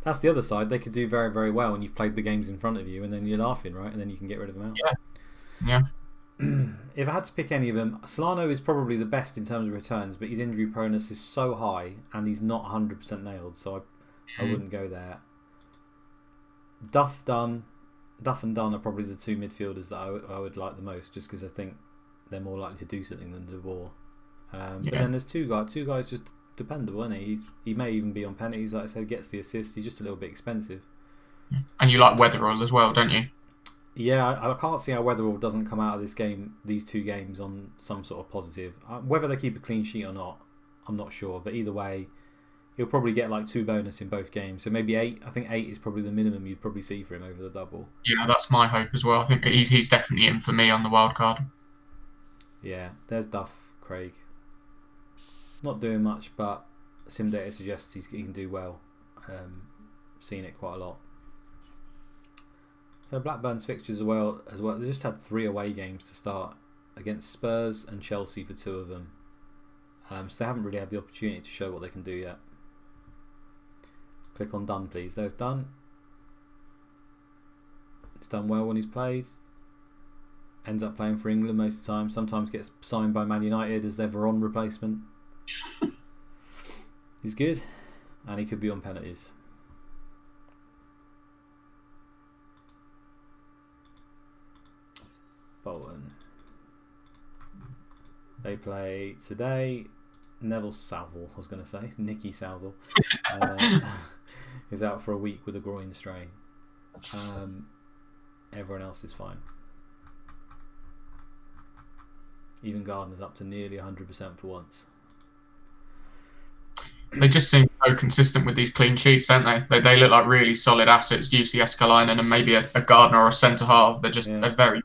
That's the other side. They could do very, very well, and you've played the games in front of you, and then you're laughing, right? And then you can get rid of them out. Yeah. If I had to pick any of them, Solano is probably the best in terms of returns, but his injury proneness is so high, and he's not 100% nailed, so I wouldn't go there. Duff and Dunn are probably the 2 midfielders that I would like the most, just because I think they're more likely to do something than De Boer. But then there's 2 guys just dependable, isn't he? He may even be on penalties, like I said, gets the assists. He's just a little bit expensive. And you like Weatherall as well, don't you? Yeah, I can't see how Weatherall doesn't come out of these 2 games on some sort of positive. Whether they keep a clean sheet or not, I'm not sure. But either way, he'll probably get like 2 bonus in both games. So maybe 8. I think 8 is probably the minimum you'd probably see for him over the double. Yeah, that's my hope as well. I think he's definitely in for me on the wild card. Yeah, there's Duff, Craig. Not doing much, but Sim Data suggests he can do well. Seen it quite a lot. So Blackburn's fixtures as well. They just had 3 away games to start against Spurs and Chelsea for 2 of them. So they haven't really had the opportunity to show what they can do yet. Click on done, please. There's done. He's done well when he's plays. Ends up playing for England most of the time. Sometimes gets signed by Man United as their Veron replacement. He's good, and he could be on penalties. Bolton. They play today. Neville Southall, I was going to say. Nicky Southall is out for a week with a groin strain. Everyone else is fine. Even Gardner's up to nearly 100% for once. They just seem so consistent with these clean sheets, don't they? They look like really solid assets. UC Escalainen and maybe a Gardner or a centre half. They're very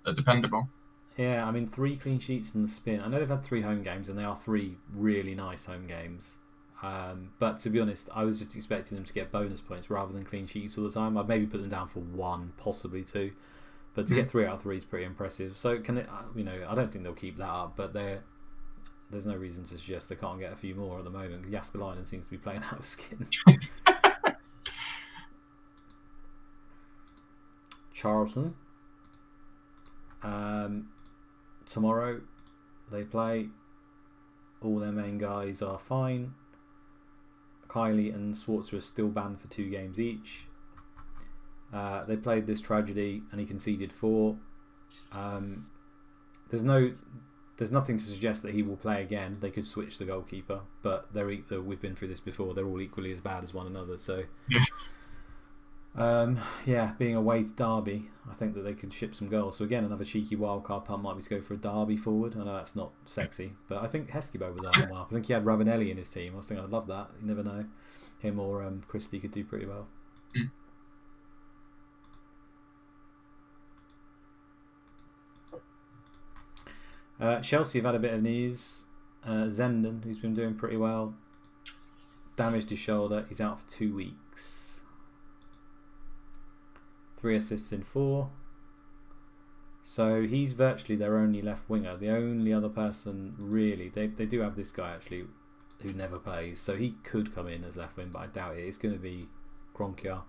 dependable. Yeah, I mean 3 clean sheets in the spin. I know they've had 3 home games and they are 3 really nice home games. But to be honest, I was just expecting them to get bonus points rather than clean sheets all the time. I'd maybe put them down for 1, possibly 2. But to get 3 out of 3 is pretty impressive. So can it? I don't think they'll keep that up. But there's no reason to suggest they can't get a few more at the moment because Jääskeläinen seems to be playing out of skin. Charlton. Tomorrow they play. All their main guys are fine. Kylie and Swartzer are still banned for 2 games each. They played this tragedy and he conceded 4. There's nothing to suggest that he will play again. They could switch the goalkeeper, but we've been through this before. They're all equally as bad as one another. So, being away to Derby, I think that they could ship some goals. So again, another cheeky wildcard punt might be to go for a Derby forward. I know that's not sexy, but I think Heskebo was on one. I think he had Ravanelli in his team. I was thinking I'd love that. You never know. Him or Christie could do pretty well. Chelsea have had a bit of news. Zenden, who's been doing pretty well, damaged his shoulder. He's out for 2 weeks. 3 assists in 4. So he's virtually their only left winger. The only other person really, they do have this guy actually who never plays. So he could come in as left wing, but I doubt it. It's going to be Kroenke.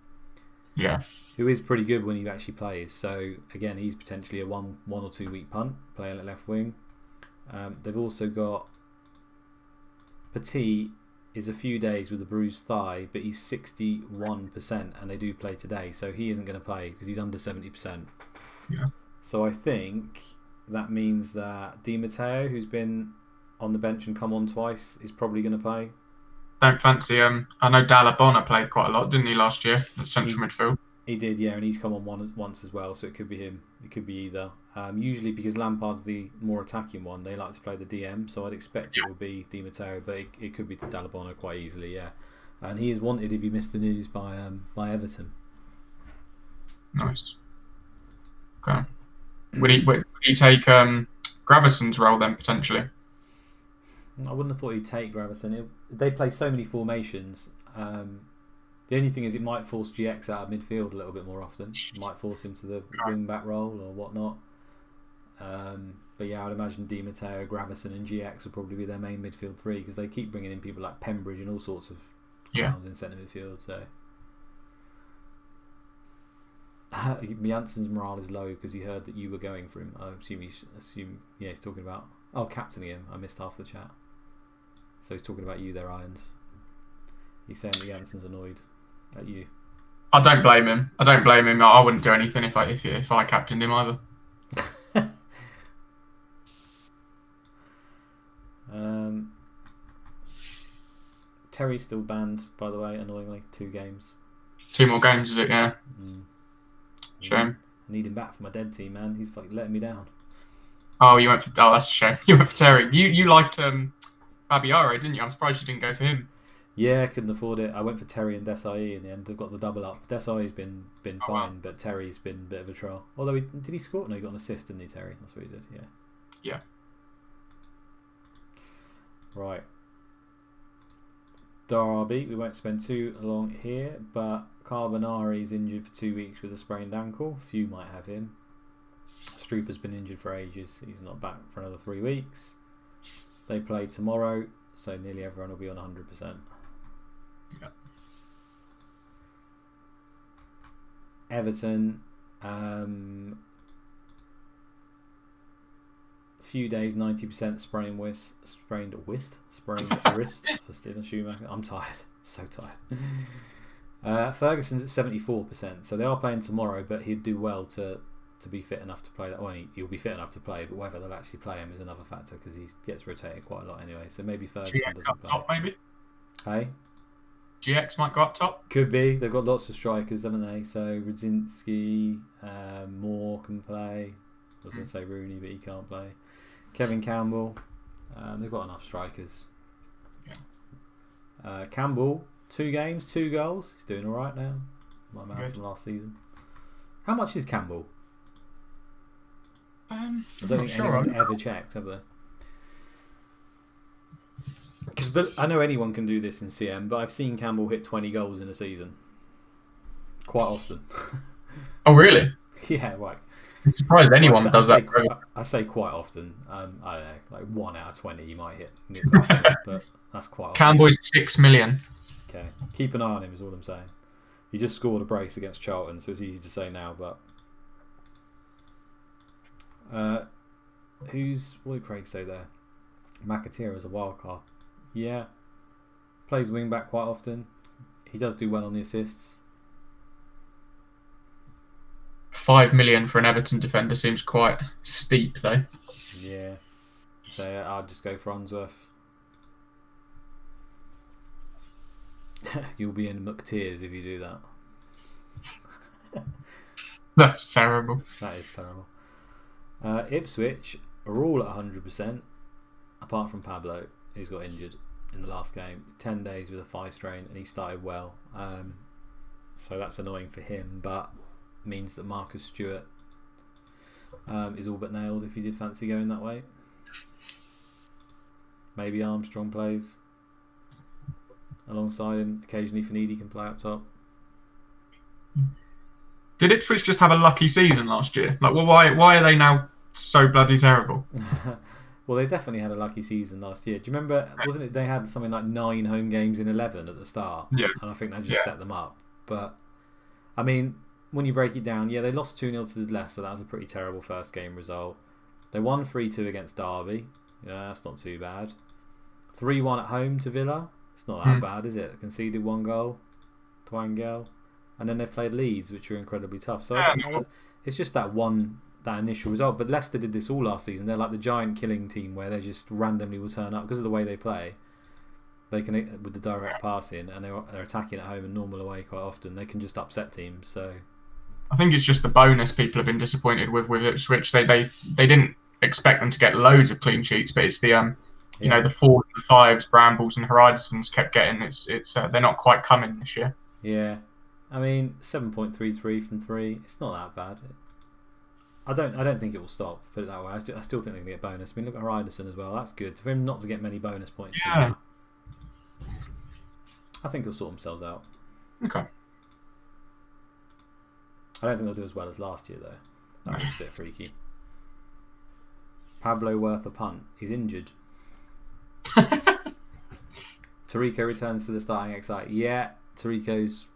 Yeah. Who is pretty good when he actually plays. So again, he's potentially a one or 2 week punt playing at left wing. They've also got Petit is a few days with a bruised thigh, but he's 61% and they do play today, so he isn't going to play because he's under 70%. Yeah. So I think that means that Di Matteo, who's been on the bench and come on twice, is probably going to play. Don't fancy I know Dalabona played quite a lot, didn't he, last year at central midfield? He did, yeah, and he's come on once as well, so it could be him. It could be either. Usually because Lampard's the more attacking one, they like to play the DM, so I'd expect it will be Di Matteo, but it could be Dalabona quite easily, yeah. And he is wanted if he missed the news by Everton. Nice. Okay. Would he take Graveson's role then, potentially? I wouldn't have thought he'd take Gravesen. They play so many formations. The only thing is it might force GX out of midfield a little bit more often. It might force him to the wing-back role or whatnot. But yeah, I'd imagine Di Matteo, Gravesen and GX will probably be their main midfield 3 because they keep bringing in people like Pembridge and all sorts of clowns in centre midfield. So Janssen's morale is low because he heard that you were going for him. I assume he's talking about captaining him. I missed half the chat. So he's talking about you there, Irons. He's saying that Janssen's annoyed at you. I don't blame him. I wouldn't do anything if I captained him either. Terry's still banned, by the way, annoyingly. 2 games. 2 more games, is it? Yeah. Shame. I need him back for my dead team, man. He's letting me down. Oh, that's a shame. You went for Terry. You liked Babiaro, didn't you? I'm surprised you didn't go for him. Yeah, couldn't afford it. I went for Terry and Desai in the end. I've got the double up. Desai's been fine, wow. But Terry's been a bit of a troll. Although did he score? No, he got an assist, didn't he, Terry? That's what he did. Yeah. Yeah. Right. Derby. We won't spend too long here, but Carbonari is injured for 2 weeks with a sprained ankle. Few might have him. Stroop been injured for ages. He's not back for another 3 weeks. They play tomorrow, so nearly everyone will be on 100%. Yeah. Everton. Few days, 90% sprained wrist for Stephen Schumacher. I'm tired, so tired. Ferguson's at 74%, so they are playing tomorrow, but he'd do well to be fit enough to play that. Well, he'll be fit enough to play, but whether they'll actually play him is another factor because he gets rotated quite a lot anyway. So maybe Ferguson GX doesn't up play. top, maybe. Hey, GX might go up top. could be. They've got lots of strikers, haven't they? So Radzinski, Moore can play. I was going to say Rooney, but he can't play. Kevin Campbell. They've got enough strikers. Yeah. Campbell, 2 games, 2 goals. He's doing all right now. My man from last season. How much is Campbell? I don't think anyone's ever checked, have they? But I know anyone can do this in CM, but I've seen Campbell hit 20 goals in a season. Quite often. Oh, really? Yeah, right. I'm surprised anyone does that. I say quite often. I don't know, like 1 out of 20 you might hit Newcastle, but that's quite often. Campbell's 6 million. Okay, keep an eye on him is all I'm saying. He just scored a brace against Charlton, so it's easy to say now, but... what did Craig say there? McAteer is a wild card. Yeah. Plays wing back quite often. He does do well on the assists. 5 million for an Everton defender seems quite steep, though. Yeah. So I'd just go for Unsworth. You'll be in McTears if you do that. That's terrible. That is terrible. Ipswich are all at 100%, apart from Pablo, who's got injured in the last game. 10 days with a thigh strain, and he started well. So that's annoying for him, but means that Marcus Stewart is all but nailed if he did fancy going that way. Maybe Armstrong plays alongside him. Occasionally Finidi can play up top. Did Ipswich just have a lucky season last year? Like, well, why are they now so bloody terrible? Well, they definitely had a lucky season last year. Do you remember, wasn't it they had something like 9 home games in 11 at the start? Yeah. And I think that just set them up. But, I mean, when you break it down, yeah, they lost 2-0 to Leicester. That was a pretty terrible first game result. They won 3-2 against Derby. You know, that's not too bad. 3-1 at home to Villa. It's not that bad, is it? Conceded 1 goal to Angel. And then they've played Leeds, which are incredibly tough. So it's just that initial result. But Leicester did this all last season. They're like the giant killing team where they just randomly will turn up because of the way they play. They can, with the direct passing, and they're attacking at home and normal away quite often. They can just upset teams. So I think it's just the bonus people have been disappointed with Ipswich. They didn't expect them to get loads of clean sheets, but it's the you know, the 4s, the 5s, Brambles and Horizons kept getting. It's they're not quite coming this year. Yeah. I mean, 7.33 from 3. It's not that bad. I don't think it will stop. Put it that way. I still think they can get bonus. I mean, look at Horizon as well. That's good for him not to get many bonus points. Yeah. I think he'll sort themselves out. Okay. I don't think they'll do as well as last year though. That was a bit freaky. Pablo worth a punt. He's injured. Tarico returns to the starting XI. Yeah, Tarico's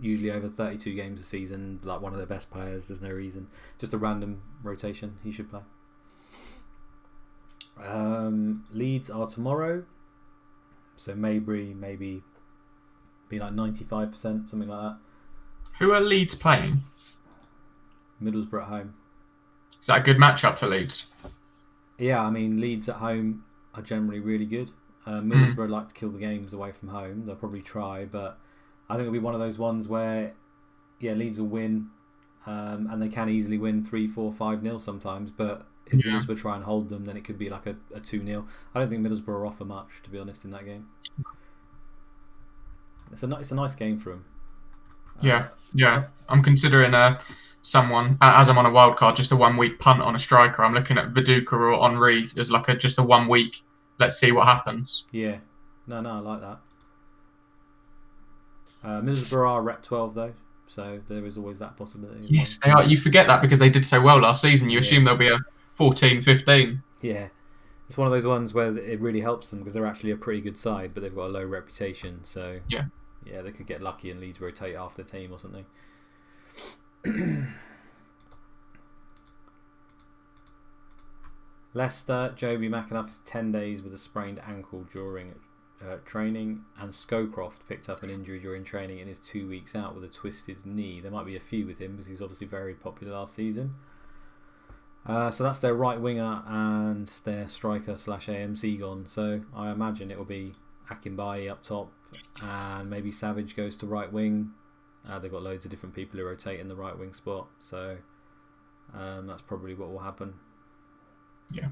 usually over 32 games a season, like one of their best players. There's no reason. Just a random rotation. He should play. Leeds are tomorrow. So Maybury maybe be like 95%, something like that. Who are Leeds playing? Middlesbrough at home. Is that a good matchup for Leeds? Yeah, I mean, Leeds at home are generally really good. Middlesbrough like to kill the games away from home. They'll probably try, but I think it'll be one of those ones where, yeah, Leeds will win, and they can easily win 3-4, 5-0 sometimes, but if Middlesbrough try and hold them, then it could be like a 2-0. I don't think Middlesbrough offer much, to be honest, in that game. It's a nice game for them. Yeah. I'm considering someone, as I'm on a wild card, just a 1 week punt on a striker. I'm looking at Viduka or Henri as like just a 1 week. Let's see what happens. Yeah, no, I like that. Middlesbrough are rep 12 though, so there is always that possibility. Yes, they are. You forget that because they did so well last season. You assume they'll be a 14, 15. Yeah, it's one of those ones where it really helps them because they're actually a pretty good side, but they've got a low reputation. So yeah, they could get lucky and Leeds rotate after team or something. Leicester, Joby McAnuff is 10 days with a sprained ankle during training, and Scowcroft picked up an injury during training and is 2 weeks out with a twisted knee. There might be a few with him because he's obviously very popular last season. So that's their right winger and their striker / AMC gone. So I imagine it will be Akinbaye up top, and maybe Savage goes to right wing. They've got loads of different people who rotate in the right wing spot, so that's probably what will happen. Yeah.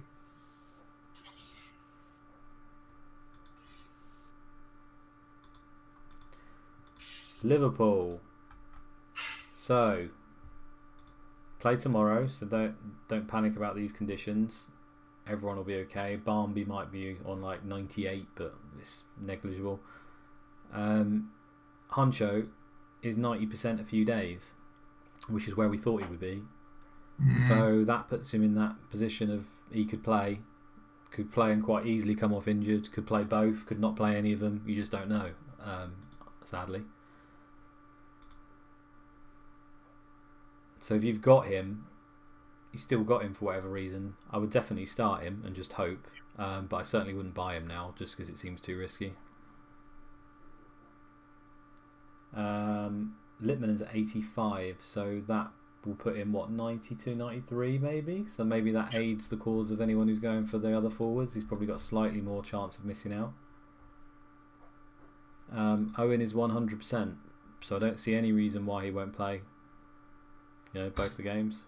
Liverpool. So play tomorrow, so don't panic about these conditions. Everyone will be okay. Barnby might be on like 98, but it's negligible. Huncho is 90% a few days, which is where we thought he would be. So that puts him in that position of he could play and quite easily come off injured, could play both, could not play any of them. You just don't know, sadly. So if you've got him, you still got him for whatever reason, I would definitely start him and just hope. But I certainly wouldn't buy him now just because it seems too risky. Littman's at 85, so that will put him, 92, 93 maybe? So maybe that aids the cause of anyone who's going for the other forwards. He's probably got a slightly more chance of missing out. Owen is 100%, so I don't see any reason why he won't play, both the games.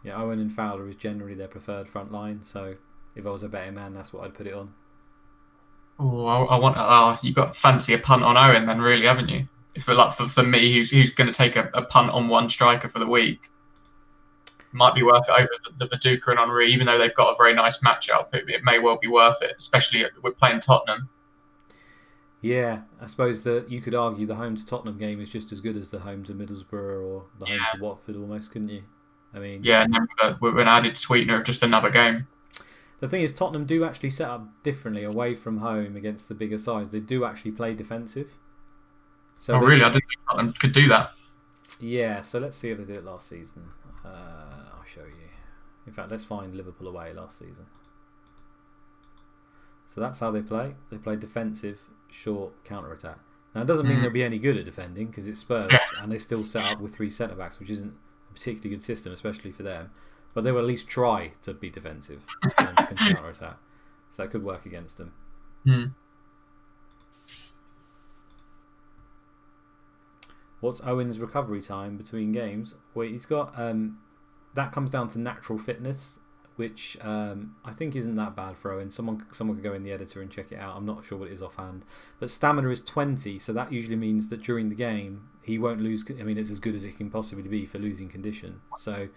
Yeah, Owen and Fowler is generally their preferred front line, so if I was a betting man, that's what I'd put it on. You've got to fancy a punt on Owen then, really, haven't you? If for me, who's going to take a punt on one striker for the week, might be worth it over the Viduka and Henry, even though they've got a very nice matchup. It may well be worth it, especially with playing Tottenham. Yeah, I suppose that you could argue the home to Tottenham game is just as good as the home to Middlesbrough or the home to Watford, almost, couldn't you? I mean, yeah, with an added sweetener of just another game. The thing is, Tottenham do actually set up differently away from home against the bigger sides. They do actually play defensive. So really? I didn't think Tottenham could do that. Yeah, so let's see if they did it last season. I'll show you. In fact, let's find Liverpool away last season. So that's how they play. They play defensive, short, counter-attack. Now, it doesn't mean they'll be any good at defending because it's Spurs and they still set up with 3 centre-backs, which isn't a particularly good system, especially for them. But they will at least try to be defensive and counter-attack. So that could work against them. What's Owen's recovery time between games? Well, he's got that comes down to natural fitness, which I think isn't that bad for Owen. Someone could go in the editor and check it out. I'm not sure what it is offhand, but stamina is 20, so that usually means that during the game he won't lose. I mean, it's as good as it can possibly be for losing condition. So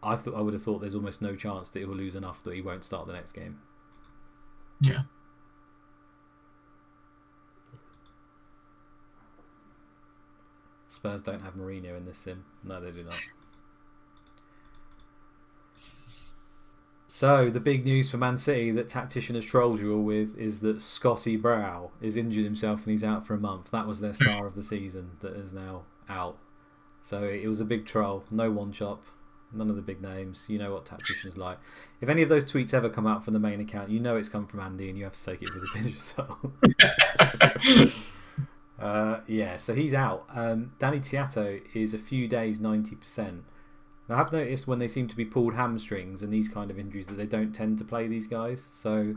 I would have thought there's almost no chance that he will lose enough that he won't start the next game. Yeah. Spurs don't have Mourinho in this sim. No, they do not. So, the big news for Man City that Tactician has trolled you all with is that Scotty Brow is injured himself and he's out for a month. That was their star of the season that is now out. So, it was a big troll. No one-shot. None of the big names. You know what Tactician's like. If any of those tweets ever come out from the main account, you know it's come from Andy and you have to take it with a pinch of salt. Yeah, so he's out. Danny Tiato is a few days 90%. Now, I've noticed when they seem to be pulled hamstrings and these kind of injuries that they don't tend to play these guys. So,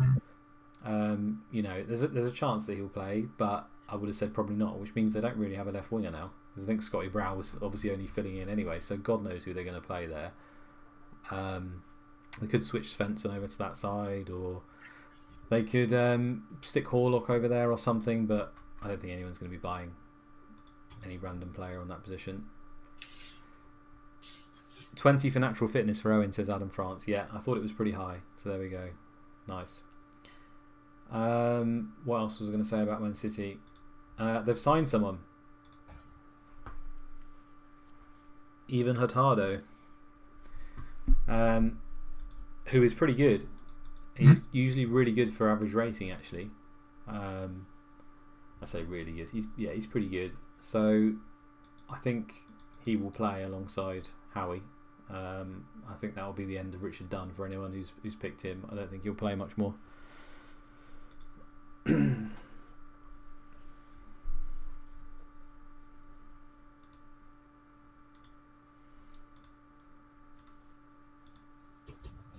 there's a chance that he'll play, but I would have said probably not, which means they don't really have a left winger now. Because I think Scotty Brow was obviously only filling in anyway, so God knows who they're going to play there. They could switch Svensson over to that side, or they could stick Horlock over there or something, but I don't think anyone's going to be buying any random player on that position. 20 for natural fitness for Owen, says Adam France. Yeah, I thought it was pretty high, so there we go. Nice. What else was I going to say about Man City? They've signed someone. Ivan Hurtado, who is pretty good. He's usually really good for average rating, actually. I say really good. He's pretty good. So I think he will play alongside Howie. I think that will be the end of Richard Dunn for anyone who's picked him. I don't think he'll play much more.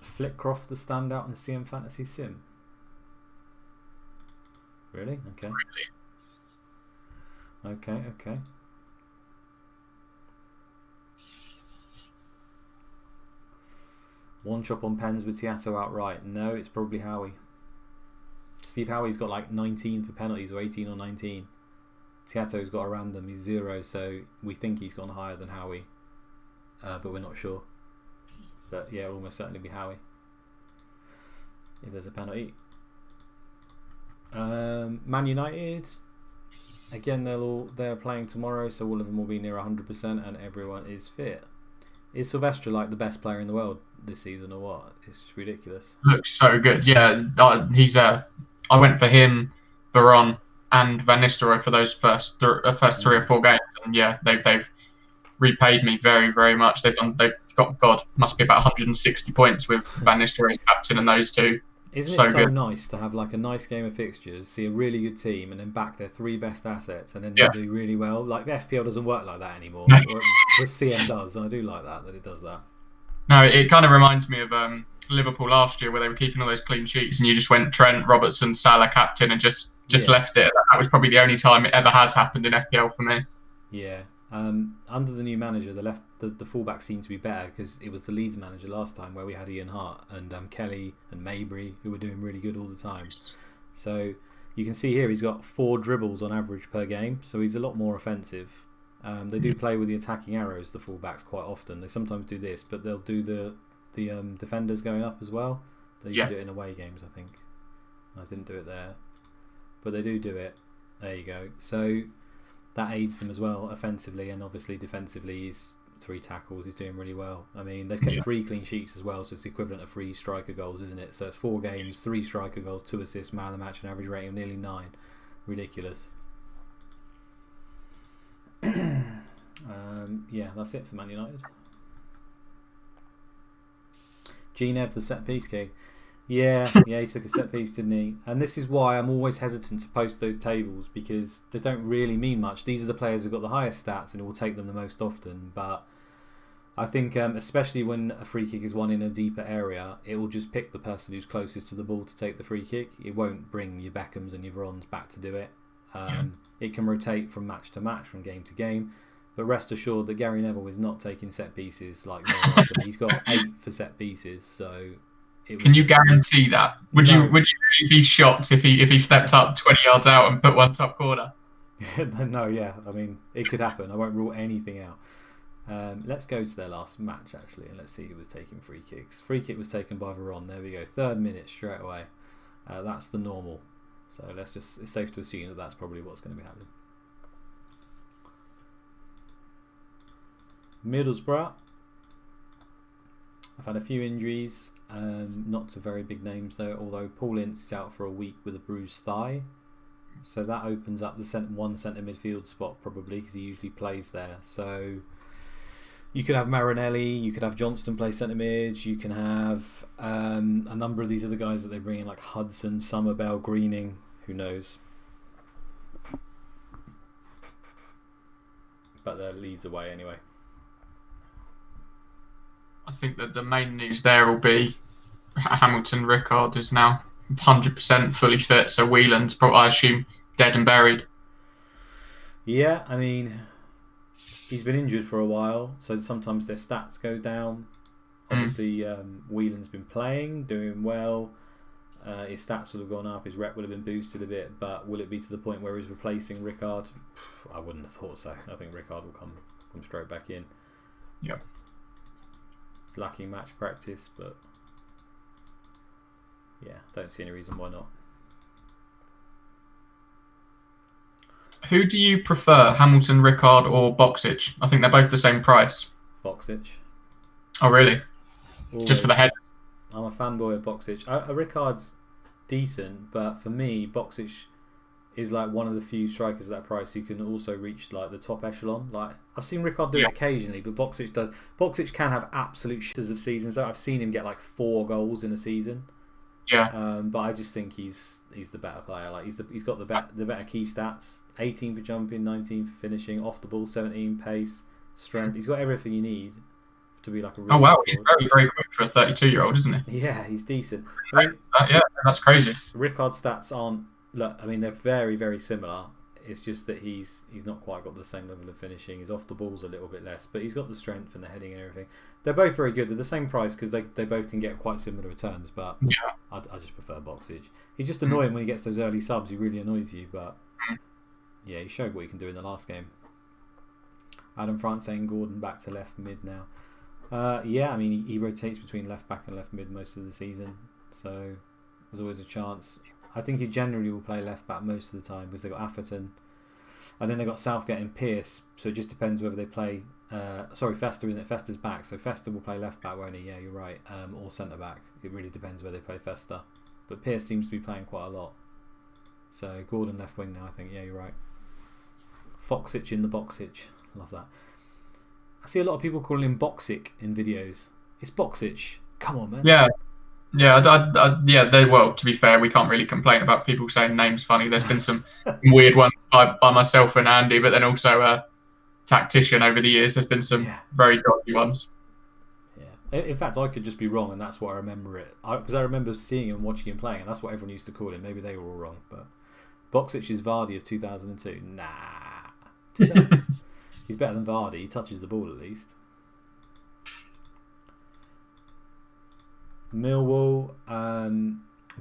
Flitcroft the standout in CM Fantasy Sim. Really? Okay. Okay. One chop on pens with Tiato outright. No, it's probably Howie. Steve Howie's got like 19 for penalties, or 18 or 19. Tiato's got a random. He's 0, so we think he's gone higher than Howie, but we're not sure. But yeah, it'll almost certainly be Howie if there's a penalty. Man United, again, they're playing tomorrow, so all of them will be near 100% and everyone is fit. Is Silvestre like the best player in the world this season or what? It's just ridiculous. Looks so good. Yeah, he's I went for him, Baron, and Van Nistelrooy for those first 3 or 4 games, and yeah, they've repaid me very, very much. They've got must be about 160 points with Van Nistelrooy as captain and those two. Isn't it so nice to have like a nice game of fixtures, see a really good team, and then back their 3 best assets, and then they do really well? Like FPL doesn't work like that anymore. No. The CM does, and I do like that it does that. No, it kind of reminds me of Liverpool last year, where they were keeping all those clean sheets, and you just went Trent, Robertson, Salah captain, and just left it. That was probably the only time it ever has happened in FPL for me. Yeah. Under the new manager, the fullbacks seem to be better, because it was the Leeds manager last time where we had Ian Hart and Kelly and Mabry, who were doing really good all the time. So you can see here he's got 4 dribbles on average per game, so he's a lot more offensive. They do play with the attacking arrows, the fullbacks, quite often. They sometimes do this, but they'll do the defenders going up as well. They do it in away games, I think. I didn't do it there, but they do it. There you go. So that aids them as well offensively, and obviously defensively he's 3 tackles, he's doing really well. I mean, they've kept 3 clean sheets as well, so it's the equivalent of 3 striker goals, isn't it? So it's 4 games, 3 striker goals, 2 assists, man of the match, an average rating of nearly 9. Ridiculous. Yeah, that's it for Man United. G-Nev, the set piece king. Yeah, he took a set piece, didn't he? And this is why I'm always hesitant to post those tables, because they don't really mean much. These are the players who've got the highest stats and it will take them the most often. But I think, especially when a free kick is won in a deeper area, it will just pick the person who's closest to the ball to take the free kick. It won't bring your Beckhams and your Verons back to do it. It can rotate from match to match, from game to game. But rest assured that Gary Neville is not taking set pieces like more often. He's got 8 for set pieces, so... Can you guarantee that? Would you really be shocked if he stepped up 20 yards out and put one top corner? No, yeah. I mean, it could happen. I won't rule anything out. Let's go to their last match, actually, and let's see who was taking free kicks. Free kick was taken by Veron. There we go. 3rd minute straight away. That's the normal. So it's safe to assume that that's probably what's going to be happening. Middlesbrough. I've had a few injuries, not to very big names though, although Paul Ince is out for a week with a bruised thigh. So that opens up the one centre midfield spot probably, because he usually plays there. So you could have Marinelli, you could have Johnston play centre mid, you can have a number of these other guys that they bring in, like Hudson, Summerbell, Greening, who knows. But they're Leeds away anyway. I think that the main news there will be Hamilton Rickard is now 100% fully fit, so Whelan's probably, I assume, dead and buried. Yeah, I mean, he's been injured for a while, so sometimes their stats go down. Obviously, Whelan's been playing, doing well. His stats will have gone up, his rep will have been boosted a bit, but will it be to the point where he's replacing Rickard? I wouldn't have thought so. I think Rickard will come straight back in. Yeah. Lacking match practice, but yeah, don't see any reason why not. Who do you prefer, Hamilton, Rickard, or Boxic? I think they're both the same price. Boxic. Oh, really? Always. Just for the head? I'm a fanboy of Boxic. Rickard's decent, but for me, Boxic is like one of the few strikers at that price who can also reach like the top echelon. Like I've seen Rickard do it occasionally, but Boxic does. Boxic can have absolute shitters of seasons. Though I've seen him get like 4 goals in a season. Yeah. But I just think he's the better player. Like he's got the better key stats. 18 for jumping, 19 for finishing, off the ball, 17 pace, strength. He's got everything you need to be like a. Really He's very, very quick for a 32-year-old, isn't he? Yeah, he's decent. That's crazy. Rickard's stats aren't. Look, I mean they're very, very similar. It's just that he's not quite got the same level of finishing. His off the ball's a little bit less, but he's got the strength and the heading and everything. They're both very good. They're the same price because they both can get quite similar returns. But I just prefer Boxic. He's just annoying when he gets those early subs. He really annoys you. But yeah, he showed what he can do in the last game. Adam France saying Gordon back to left mid now. I mean he rotates between left back and left mid most of the season, so there's always a chance. I think he generally will play left back most of the time because they've got Atherton and then they've got Southgate and Pearce, so it just depends whether they play Fester, isn't it? Fester's back, so Fester will play left back, won't he? Yeah, you're right. Or centre back. It really depends where they play Fester, but Pearce seems to be playing quite a lot, so Gordon left wing now I think. Yeah, you're right. Foxic in the Boxic, love that. I see a lot of people calling him Boxic in videos. It's Boxic. Come on, man. Yeah. Well, to be fair, we can't really complain about people saying names funny. There's been some weird ones by myself and Andy, but then also a tactician over the years. There's been some very dodgy ones. Yeah. In fact, I could just be wrong, and that's what I remember it. Because I remember seeing him, watching him playing, and that's what everyone used to call him. Maybe they were all wrong, but Boxic is Vardy of 2002. Nah. 2000. He's better than Vardy. He touches the ball at least. Millwall.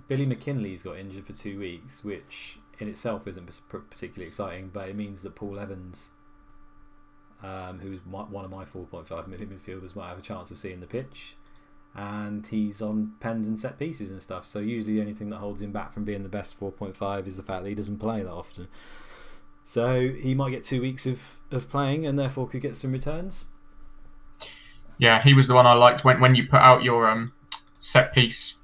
Billy McKinley's got injured for 2 weeks, which in itself isn't particularly exciting, but it means that Paul Evans, who's one of my 4.5 million midfielders, might have a chance of seeing the pitch. And he's on pens and set pieces and stuff, so usually the only thing that holds him back from being the best 4.5 is the fact that he doesn't play that often. So he might get 2 weeks of playing and therefore could get some returns. Yeah, he was the one I liked when you put out your set piece,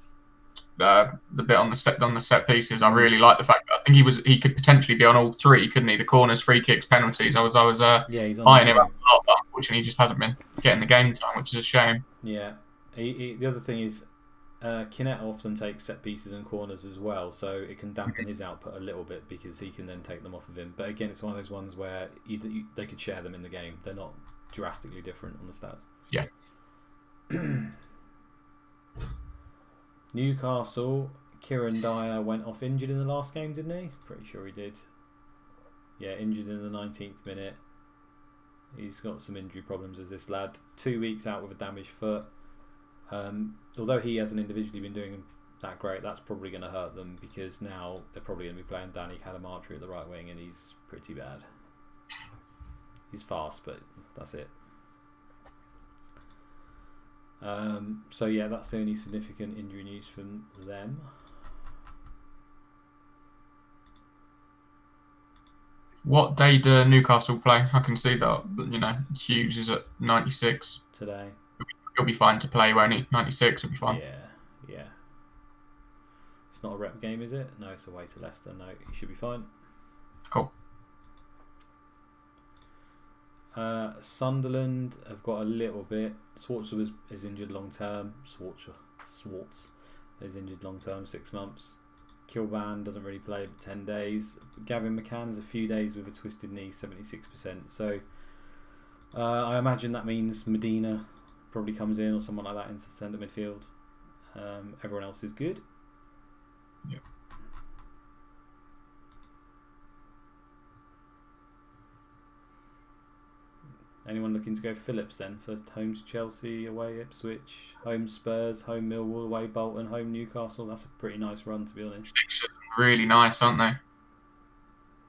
the bit on the set pieces. I really like the fact that I think he could potentially be on all 3, couldn't he? The corners, free kicks, penalties. I was he's eyeing him up a lot, but unfortunately he just hasn't been getting the game time, which is a shame. Yeah, the other thing is Kinnett often takes set pieces and corners as well, so it can dampen his output a little bit because he can then take them off of him. But again, it's one of those ones where they could share them in the game. They're not drastically different on the stats. Yeah. Newcastle, Kieran Dyer went off injured in the last game, didn't he? Pretty sure he did. Yeah, injured in the 19th minute. He's got some injury problems as this lad. 2 weeks out with a damaged foot. Although he hasn't individually been doing that great, that's probably going to hurt them because now they're probably going to be playing Danny Calamatri at the right wing and he's pretty bad. He's fast, but that's it. So yeah, that's the only significant injury news from them. What day do Newcastle play? I can see that, Hughes is at 96 today. He'll be fine to play, won't he? 96 will be fine. Yeah. It's not a rep game, is it? No, it's away to Leicester. No, he should be fine. Cool. Sunderland have got a little bit. Schwarzer is injured long term. Schwartz is injured long term, 6 months. Kilban doesn't really play 10 days. Gavin McCann's a few days with a twisted knee, 76%. So I imagine that means Medina probably comes in or someone like that into centre midfield. Everyone else is good. Yeah. Anyone looking to go Phillips then for home Chelsea, away Ipswich, home Spurs, home Millwall, away Bolton, home Newcastle? That's a pretty nice run, to be honest. Fixtures are really nice, aren't they?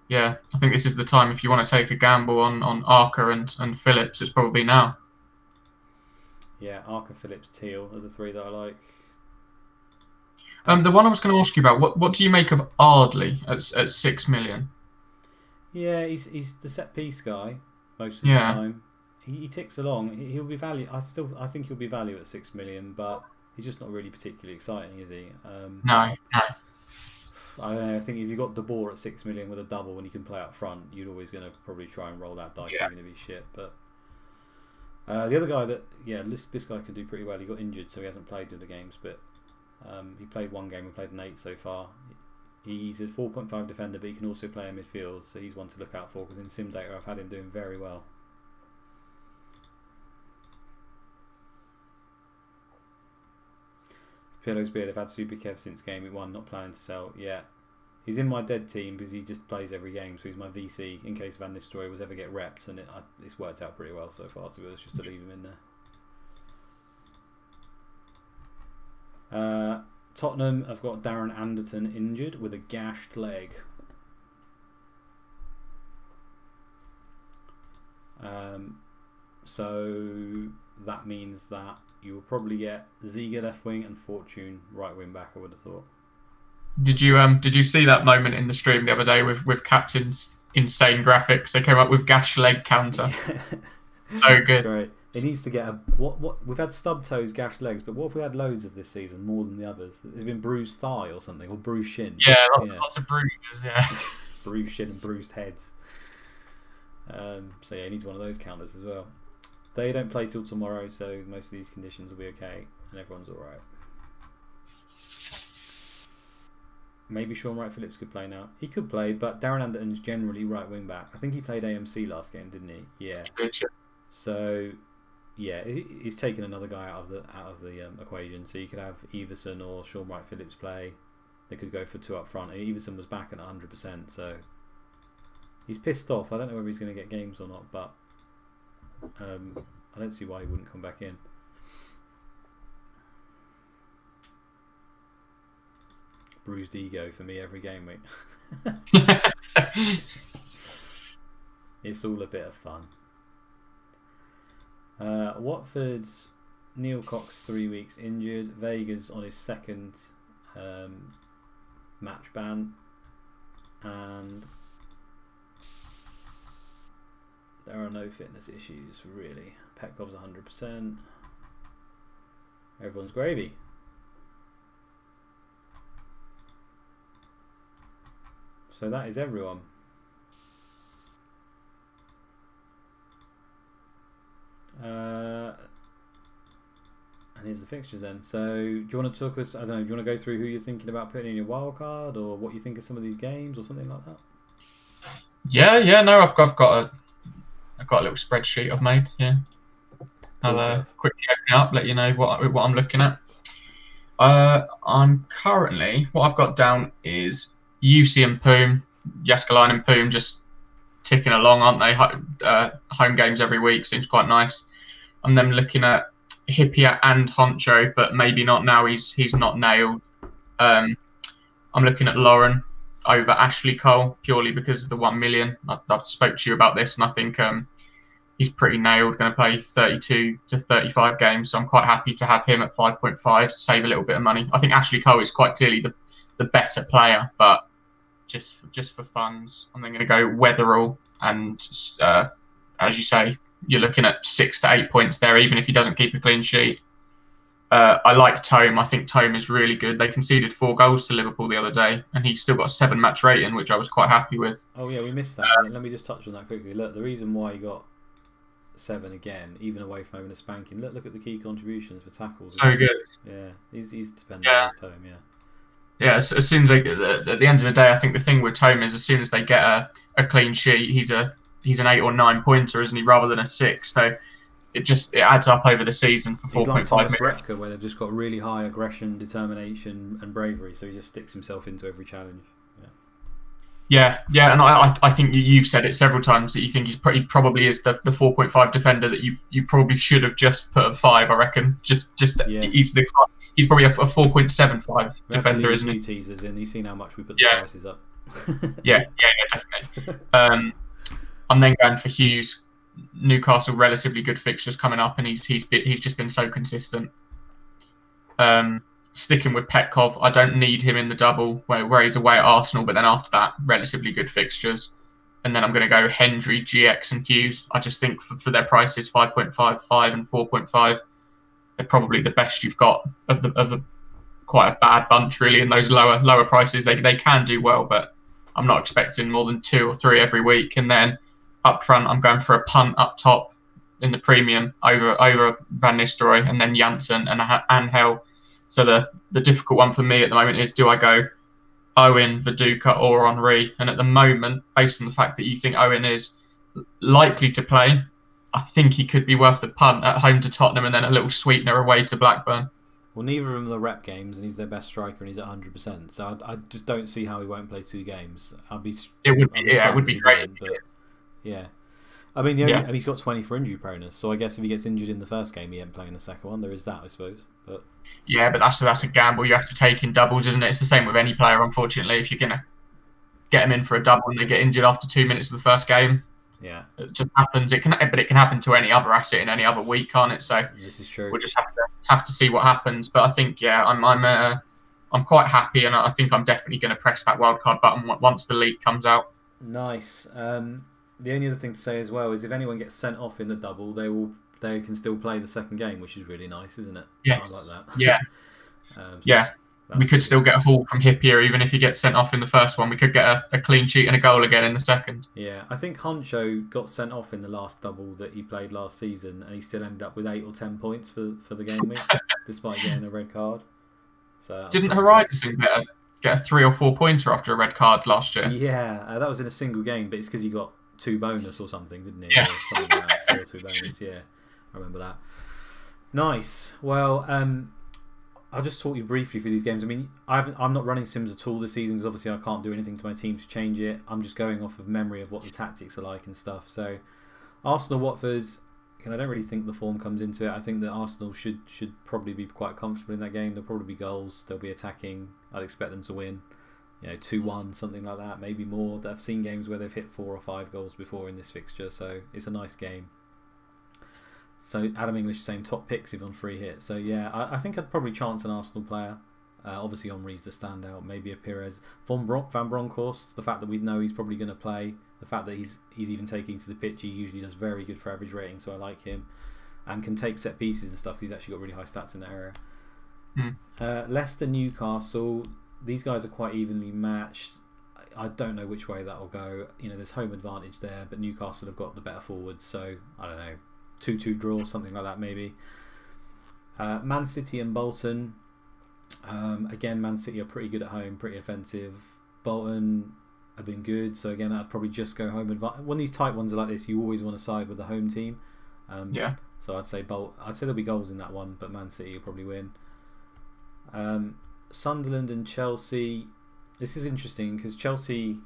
Yeah, I think this is the time if you want to take a gamble on Arca and Phillips. It's probably now. Yeah, Arca, Phillips, Teal are the 3 that I like. The one I was going to ask you about, what do you make of Ardley at 6 million? Yeah, he's the set piece guy most of the time. He ticks along. He'll be value. I think he'll be value at 6 million, but he's just not really particularly exciting, is he? No. I think if you got De Boer at 6 million with a double and you can play up front, you're always going to probably try and roll that dice, even if he's shit. But the other guy this guy can do pretty well. He got injured, so he hasn't played the other games, but he played one game and played an 8 so far. He's a 4.5 defender, but he can also play in midfield, so he's one to look out for, because in Sim Data I've had him doing very well. Pirlo's beard, I've had Super Kev since game week 1, not planning to sell. Yeah, he's in my dead team because he just plays every game, so he's my VC in case Van Nistelrooy was ever get repped, and it's worked out pretty well so far, to be honest, just to leave him in there. Tottenham, I've got Darren Anderton injured with a gashed leg. So that means that you will probably get Ziege left wing and Fortune right wing back, I would have thought. Did you see that moment in the stream the other day with Captain's insane graphics? They came up with gash leg counter. So good. That's great. It needs to get a what we've had stub toes, gashed legs, but what if we had loads of this season, more than the others? It's been bruised thigh or something, or bruised shin. Yeah, lots of bruises. Yeah, bruised shin and bruised heads. So yeah, he needs one of those counters as well. They don't play till tomorrow, so most of these conditions will be okay, and everyone's all right. Maybe Sean Wright-Phillips could play now. He could play, but Darren Anderton's generally right wing back. I think he played AMC last game, didn't he? Yeah. So yeah, he's taken another guy out of the equation. So you could have Everson or Sean Wright-Phillips play. They could go for 2 up front. And Everson was back at 100%, so he's pissed off. I don't know whether he's going to get games or not, but I don't see why he wouldn't come back in. Bruised ego for me every game week. It's all a bit of fun. Watford's Neil Cox 3 weeks injured. Vega's on his second match ban, and there are no fitness issues really. Petkov's 100%. Everyone's gravy. So that is everyone. And here's the fixtures then. So do you want to talk us, I don't know, do you want to go through who you're thinking about putting in your wild card, or what you think of some of these games, or something like that? Yeah, no, I've got a little spreadsheet I've made. Yeah, I'll quickly open it up, let you know what I'm looking at. I'm currently, what I've got down is UC and Poom, Jääskeläinen and Poom just ticking along, aren't they? Home games every week, seems quite nice. I'm then looking at Hippier and Honcho, but maybe not now. He's not nailed. I'm looking at Lauren over Ashley Cole purely because of the 1 million. I've spoke to you about this, and I think he's pretty nailed. Going to play 32 to 35 games, so I'm quite happy to have him at 5.5 to save a little bit of money. I think Ashley Cole is quite clearly the better player, but just for funds, I'm then going to go Weatherall, and as you say, you're looking at 6 to 8 points there, even if he doesn't keep a clean sheet. I like Tome. I think Tome is really good. They conceded 4 goals to Liverpool the other day, and he's still got a 7 match rating, which I was quite happy with. Oh yeah, we missed that. Let me just touch on that quickly. Look, the reason why he got 7 again, even away from having a spanking. Look at the key contributions for tackles. So good. Yeah, he's dependent on his Tome. Yeah. Yeah, as soon as at the end of the day, I think the thing with Tome is as soon as they get a clean sheet, he's an 8 or 9 pointer, isn't he, rather than a 6. So it adds up over the season for 4.5 million. He's like Thomas Repka, where they've just got really high aggression, determination, and bravery. So he just sticks himself into every challenge. Yeah, and I think you've said it several times that you think he probably is the 4.5 defender that you probably should have just put at 5. I reckon he's probably a 4.75 defender, isn't he? Teasers in. You've seen how much we put the prices up. yeah, definitely. I'm then going for Hughes. Newcastle, relatively good fixtures coming up, and he's just been so consistent. Sticking with Petkov, I don't need him in the double where he's away at Arsenal, but then after that, relatively good fixtures. And then I'm going to go Hendry, GX, and Hughes. I just think for their prices, 5.5, 5, and 4.5, they're probably the best you've got of the quite a bad bunch really in those lower prices. They can do well, but I'm not expecting more than 2 or 3 every week. And then up front, I'm going for a punt up top in the premium over Van Nistelrooy, and then Janssen and Angel. So the difficult one for me at the moment is, do I go Owen, Viduka or Henry? And at the moment, based on the fact that you think Owen is likely to play, I think he could be worth the punt at home to Tottenham and then a little sweetener away to Blackburn. Well, neither of them are the rep games, and he's their best striker, and he's at 100%. So I just don't see how he won't play 2 games. It would be great. But yeah, I mean, and he's got 20 for injury proneness. So I guess if he gets injured in the first game, he ain't playing the second one. There is that, I suppose. But yeah, but that's a gamble you have to take in doubles, isn't it? It's the same with any player, unfortunately. If you're gonna get them in for a double and they get injured after 2 minutes of the first game, yeah, it just happens. It can happen to any other asset in any other week, can't it? So this is true. We'll just have to see what happens. But I think I'm quite happy, and I think I'm definitely going to press that wildcard button once the league comes out. Nice. The only other thing to say as well is if anyone gets sent off in the double, they can still play the second game, which is really nice, isn't it? Yes. I like that. Yeah. Yeah. We could still get a haul from Hippier even if he gets sent off in the first one. We could get a clean sheet and a goal again in the second. Yeah, I think Honcho got sent off in the last double that he played last season, and he still ended up with 8 or 10 points for the game week, despite getting a red card. So didn't Horizon get a 3 or 4 pointer after a red card last year? Yeah, that was in a single game, but it's because he got 2 bonus or something, didn't he? Yeah. Or something like that, 3 or 2 bonus. Yeah, I remember that. Nice. Well, I'll just talk you briefly through these games. I mean, I'm not running sims at all this season because obviously I can't do anything to my team to change it. I'm just going off of memory of what the tactics are like and stuff. So, Arsenal-Watford, I don't really think the form comes into it. I think that Arsenal should probably be quite comfortable in that game. There'll probably be goals. They'll be attacking. I'd expect them to win, 2-1, something like that, maybe more. I've seen games where they've hit 4 or 5 goals before in this fixture, so it's a nice game. So Adam English is saying top picks if on free hit. So yeah, I think I'd probably chance an Arsenal player. Obviously Henry's the standout. Maybe a Pires. Van Bronckhorst, the fact that we know he's probably going to play. The fact that he's even taking to the pitch. He usually does very good for average rating, so I like him. And can take set pieces and stuff. He's actually got really high stats in that area. Leicester, Newcastle. These guys are quite evenly matched. I don't know which way that'll go. There's home advantage there, but Newcastle have got the better forwards, so I don't know. 2-2 draw, something like that maybe. Man City and Bolton. Again, Man City are pretty good at home, pretty offensive. Bolton have been good, so again, I'd probably just go home advantage. When these tight ones are like this, you always want to side with the home team. Yeah. So I'd say there'll be goals in that one, but Man City will probably win. Sunderland and Chelsea. This is interesting because Chelsea,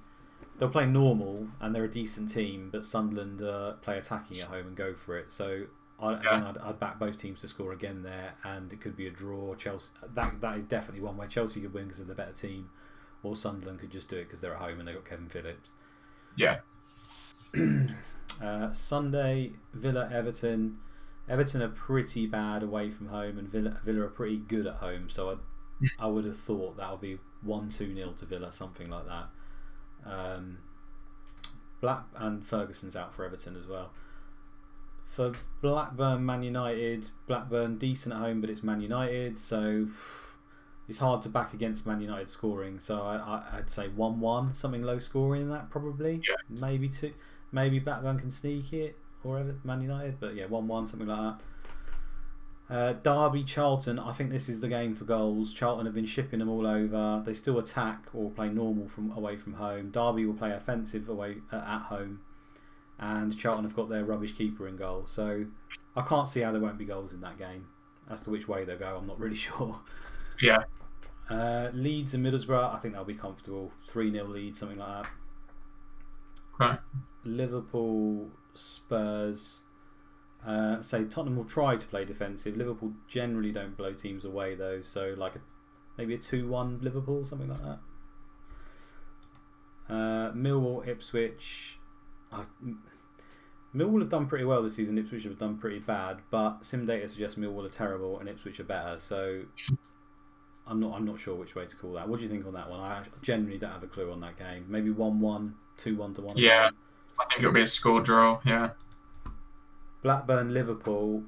they'll play normal and they're a decent team, but Sunderland play attacking at home and go for it. So I'd back both teams to score again there, and it could be a draw. Chelsea, that is definitely one where Chelsea could win because they're the better team, or Sunderland could just do it because they're at home and they've got Kevin Phillips. Yeah. Sunday, Villa, Everton. Everton are pretty bad away from home, and Villa are pretty good at home. So I would have thought that would be 1-2-0 to Villa, something like that. And Ferguson's out for Everton as well. For Blackburn, Man United. Blackburn decent at home, but it's Man United, so it's hard to back against Man United scoring. So I'd say 1-1, something low scoring in that probably. Yeah. Maybe 2. Maybe Blackburn can sneak it, or Man United, but yeah, 1-1, something like that. Derby, Charlton. I think this is the game for goals. Charlton have been shipping them all over. They still attack or play normal from away from home. Derby will play offensive away at home, and Charlton have got their rubbish keeper in goal. So I can't see how there won't be goals in that game. As to which way they'll go, I'm not really sure. Yeah. Leeds and Middlesbrough. I think they'll be comfortable. 3-0 lead, something like that. Right. Liverpool, Spurs. Say Tottenham will try to play defensive. Liverpool generally don't blow teams away though, so like maybe a 2-1 Liverpool, something like that. Millwall, Ipswich. Millwall have done pretty well this season. Ipswich have done pretty bad, but sim data suggests Millwall are terrible and Ipswich are better. So I'm not sure which way to call that. What do you think on that one? I generally don't have a clue on that game. Maybe 1-1, 2-1 to 1. Yeah, I think it'll be a score draw. Yeah. Blackburn, Liverpool.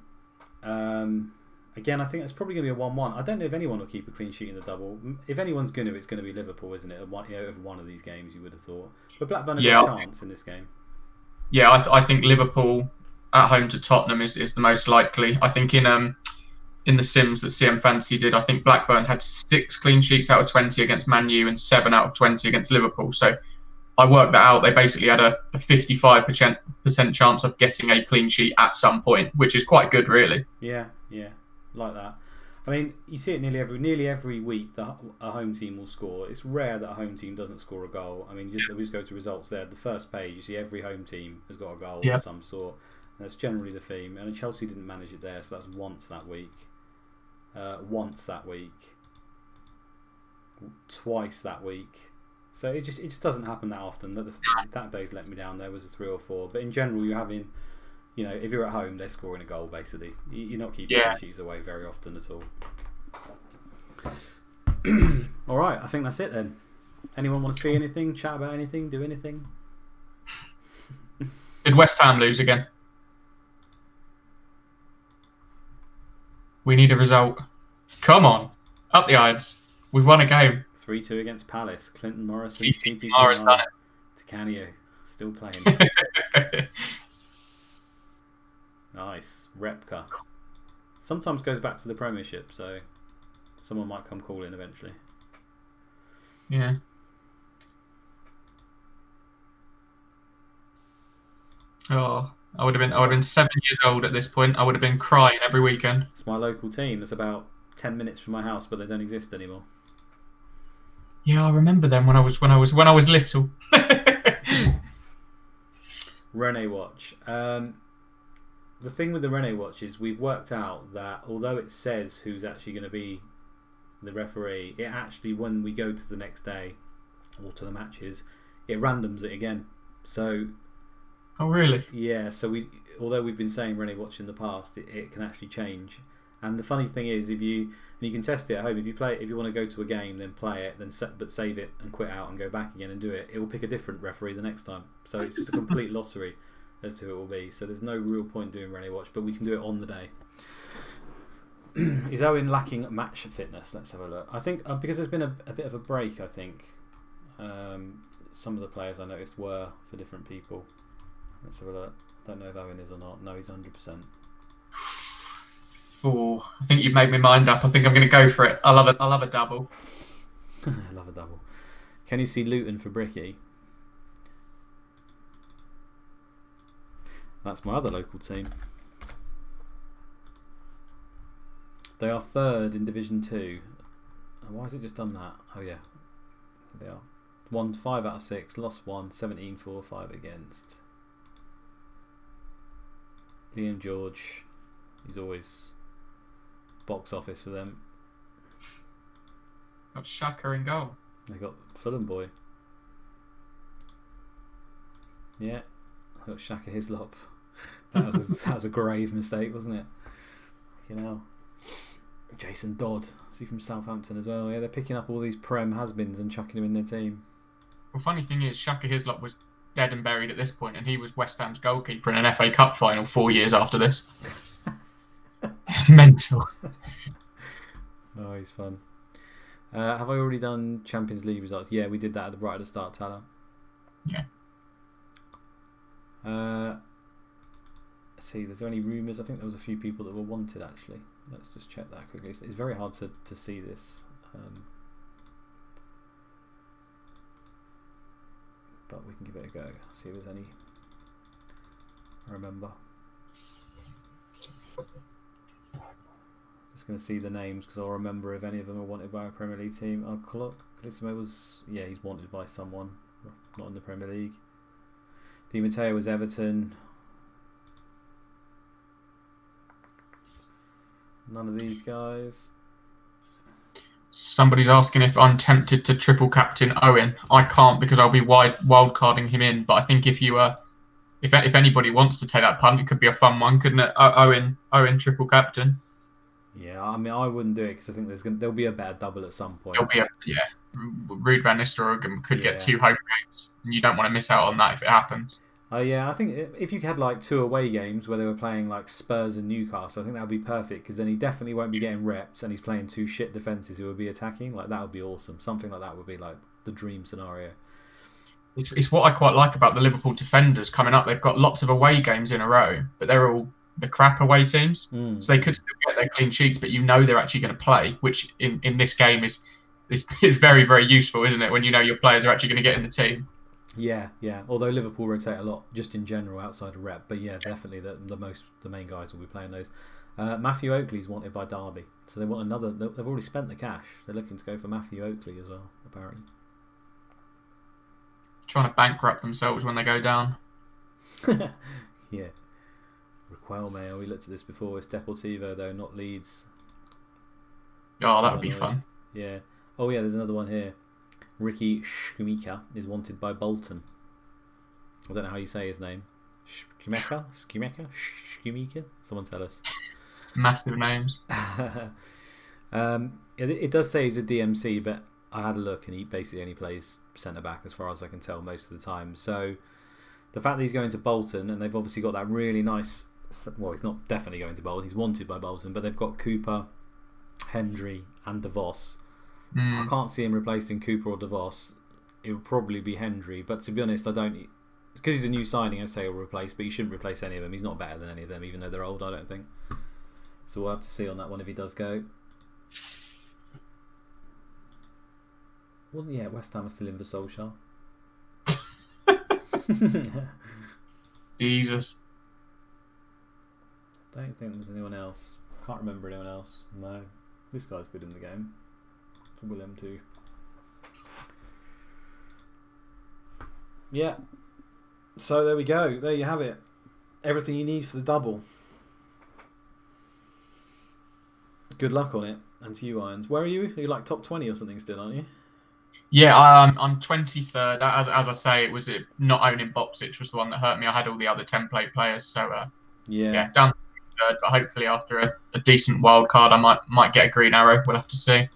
Again, I think it's probably going to be a 1-1. I don't know if anyone will keep a clean sheet in the double. If anyone's going to, it's going to be Liverpool, isn't it? Over one of these games, you would have thought. But Blackburn have got a chance in this game. Yeah, I think Liverpool at home to Tottenham is the most likely. I think in the Sims that CM Fantasy did, I think Blackburn had 6 clean sheets out of 20 against Man U and 7 out of 20 against Liverpool. So I worked that out. They basically had a 55% chance of getting a clean sheet at some point, which is quite good, really. Yeah, like that. I mean, you see it nearly every week that a home team will score. It's rare that a home team doesn't score a goal. I mean, we just go to results there. The first page, you see every home team has got a goal of some sort. And that's generally the theme. And Chelsea didn't manage it there, so that's once that week. Twice that week. So it just doesn't happen that often. That day's let me down. There was a 3 or 4, but in general, you're having, if you're at home, they're scoring a goal basically. You're not keeping clean sheets away very often at all. All right, I think that's it then. Anyone want to see anything? Chat about anything? Do anything? Did West Ham lose again? We need a result. Come on, up the irons. We've won a game. 3-2 against Palace. Clinton Morrison, TT Morris done it. Canio still playing. Nice. Repka. Sometimes goes back to the Premiership, so someone might come call in eventually. Yeah. Oh, I would have been 7 years old at this point. I would have been crying every weekend. It's my local team. It's about 10 minutes from my house, but they don't exist anymore. Yeah, I remember them when I was little. Rene Watch. The thing with the Rene Watch is we've worked out that although it says who's actually going to be the referee, it actually, when we go to the next day or to the matches, it randoms it again. So. Oh really? Yeah. So although we've been saying Rene Watch in the past, it can actually change. And the funny thing is, you can test it at home. If you want to go to a game, then play it, but save it and quit out and go back again and do it. It will pick a different referee the next time. So it's just a complete lottery as to who it will be. So there's no real point doing Rene Watch, but we can do it on the day. Is Owen lacking match fitness? Let's have a look. I think because there's been a bit of a break. I think some of the players I noticed were for different people. Let's have a look. Don't know if Owen is or not. No, he's 100%. Oh, I think you've made my mind up. I think I'm going to go for it. I love a double. I love a double. Can you see Luton for Bricky? That's my other local team. They are 3rd in Division 2. Why has it just done that? Oh yeah, they are. Won 5 out of 6, lost 1, 17-4, 5 against. Liam George, he's always box office for them. Got Xhaka in goal. They got Fulham boy. Yeah, they got Xhaka Hislop. That was a grave mistake, wasn't it? Jason Dodd, is he from Southampton as well? Yeah, they're picking up all these Prem has-beens and chucking them in their team. Well, funny thing is, Xhaka Hislop was dead and buried at this point, and he was West Ham's goalkeeper in an FA Cup final 4 years after this. Mental. Oh, he's fun. Have I already done Champions League results? Yeah, we did that right at the start, Tyler. Yeah. See, there's only rumours. I think there was a few people that were wanted actually. Let's just check that quickly. It's very hard to see this. But we can give it a go. See if there's any. I remember. Just going to see the names because I'll remember if any of them are wanted by a Premier League team. Calissimo was, he's wanted by someone, not in the Premier League. Di Matteo was Everton. None of these guys. Somebody's asking if I'm tempted to triple captain Owen. I can't because I'll be wild carding him in. But I think if anybody wants to take that punt, it could be a fun one, couldn't it? Owen triple captain. Yeah, I mean I wouldn't do it because I think there'll be a better double at some point. There'll be Ruud van Nistelrooy could get 2 home games, and you don't want to miss out on that if it happens. Yeah, I think if you had like 2 away games where they were playing like Spurs and Newcastle, I think that would be perfect because then he definitely won't be getting reps and he's playing 2 shit defences who will be attacking. Like that would be awesome. Something like that would be like the dream scenario. It's what I quite like about the Liverpool defenders coming up. They've got lots of away games in a row, but they're all the crap away teams. So they could still get their clean sheets, but you know they're actually going to play, which in this game is very, very useful, isn't it? When you know your players are actually going to get in the team. Yeah. Although Liverpool rotate a lot, just in general outside of rep, but yeah, definitely the main guys will be playing those. Matthew Oakley's wanted by Derby, so they want another. They've already spent the cash. They're looking to go for Matthew Oakley as well, apparently. Trying to bankrupt themselves when they go down. Yeah. Requelme, we looked at this before. It's Deportivo though, not Leeds. Oh, that would be fun. Yeah. Oh yeah, there's another one here. Ricky Schumika is wanted by Bolton. I don't know how you say his name. Schumika? Someone tell us. Massive names. It does say he's a DMC, but I had a look and he basically only plays centre back as far as I can tell most of the time. So the fact that he's going to Bolton and they've obviously got that really nice. Well, he's not definitely going to Bolton. He's wanted by Bolton, but they've got Cooper, Hendry, and De Vos. I can't see him replacing Cooper or De Vos. It would probably be Hendry, but to be honest, I don't. Because he's a new signing, I say he'll replace, but you shouldn't replace any of them. He's not better than any of them, even though they're old. I don't think. So we'll have to see on that one if he does go. Well, yeah, West Ham are still in for Solskjaer. Jesus. Don't think there's anyone else. Can't remember anyone else. No. This guy's good in the game. Willem too. Yeah. So there we go. There you have it. Everything you need for the double. Good luck on it. And to you, Irons. Where are you? Are you like top 20 or something still, aren't you? Yeah, I'm 23rd. As I say, it was not owning Boxic was the one that hurt me. I had all the other template players, so yeah, down to 3rd. But hopefully, after a decent wild card, I might get a green arrow. We'll have to see.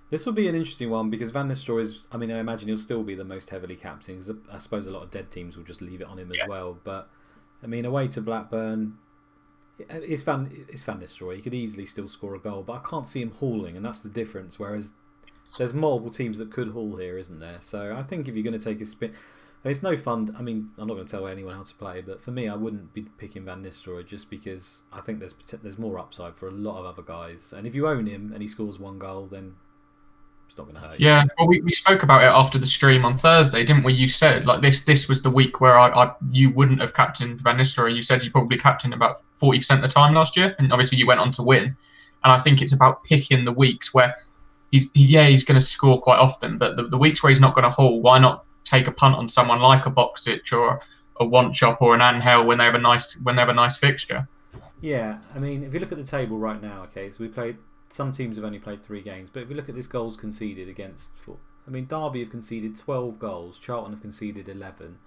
This will be an interesting one because Van Nistelrooy is. I mean, I imagine he'll still be the most heavily captained. Because I suppose a lot of dead teams will just leave it on him as well. But I mean, away to Blackburn, it's Van Nistelrooy. He could easily still score a goal, but I can't see him hauling, and that's the difference. Whereas there's multiple teams that could haul here, isn't there? So I think if you're going to take a spin, it's no fun. I mean, I'm not going to tell anyone how to play, but for me, I wouldn't be picking Van Nistelrooy just because I think there's more upside for a lot of other guys. And if you own him and he scores 1 goal, then it's not going to hurt you. Yeah, well, we spoke about it after the stream on Thursday, didn't we? You said like this was the week where you wouldn't have captained Van Nistelrooy. You said you probably captained about 40% of the time last year, and obviously you went on to win. And I think it's about picking the weeks where he's going to score quite often, but the weeks where he's not going to haul, why not take a punt on someone like a Boxic or a Wanchop or an Angel when they have a nice fixture? Yeah, I mean, if you look at the table right now, okay, so some teams have only played 3 games, but if you look at this goals conceded against, I mean, Derby have conceded 12 goals, Charlton have conceded 11.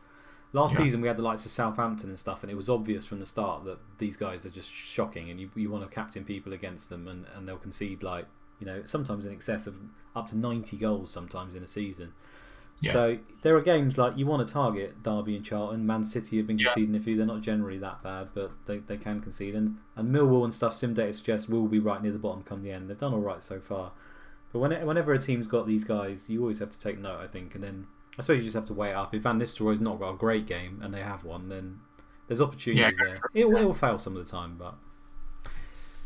Last season we had the likes of Southampton and stuff, and it was obvious from the start that these guys are just shocking, and you want to captain people against them, and they'll concede like, sometimes in excess of up to 90 goals sometimes in a season. Yeah. So there are games like you want to target Derby and Charlton. Man City have been conceding a few. They're not generally that bad, but they can concede. And Millwall and stuff, sim data suggests will be right near the bottom come the end. They've done all right so far. But whenever a team's got these guys, you always have to take note, I think. And then I suppose you just have to weigh it up. If Van Nistelrooy's not got a great game and they have one, then there's opportunities there. It will fail some of the time, but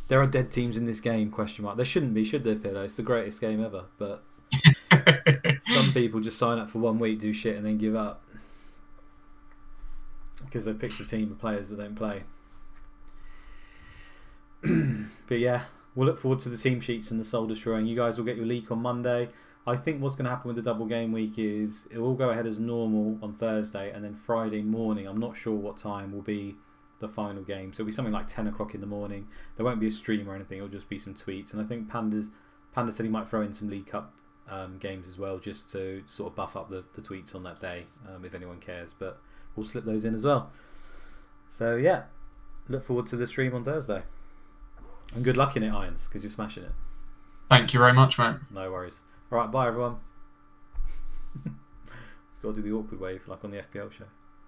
there are dead teams in this game, question mark. There shouldn't be, should there, Pillow? It's the greatest game ever, but some people just sign up for 1 week, do shit, and then give up because they've picked a team of players that don't play. But yeah, we'll look forward to the team sheets and the soul destroying. You guys will get your leak on Monday. I think what's going to happen with the double game week is it will go ahead as normal on Thursday, and then Friday morning, I'm not sure what time, will be the final game. So it'll be something like 10 o'clock in the morning. There won't be a stream or anything, it'll just be some tweets. And I think Panda said he might throw in some League Cup games as well, just to sort of buff up the tweets on that day, if anyone cares. But we'll slip those in as well. So yeah, look forward to the stream on Thursday. And good luck in it, Irons, because you're smashing it. Thank you very much, mate. No worries. Alright, bye everyone. It's got to do the awkward wave like on the FPL show.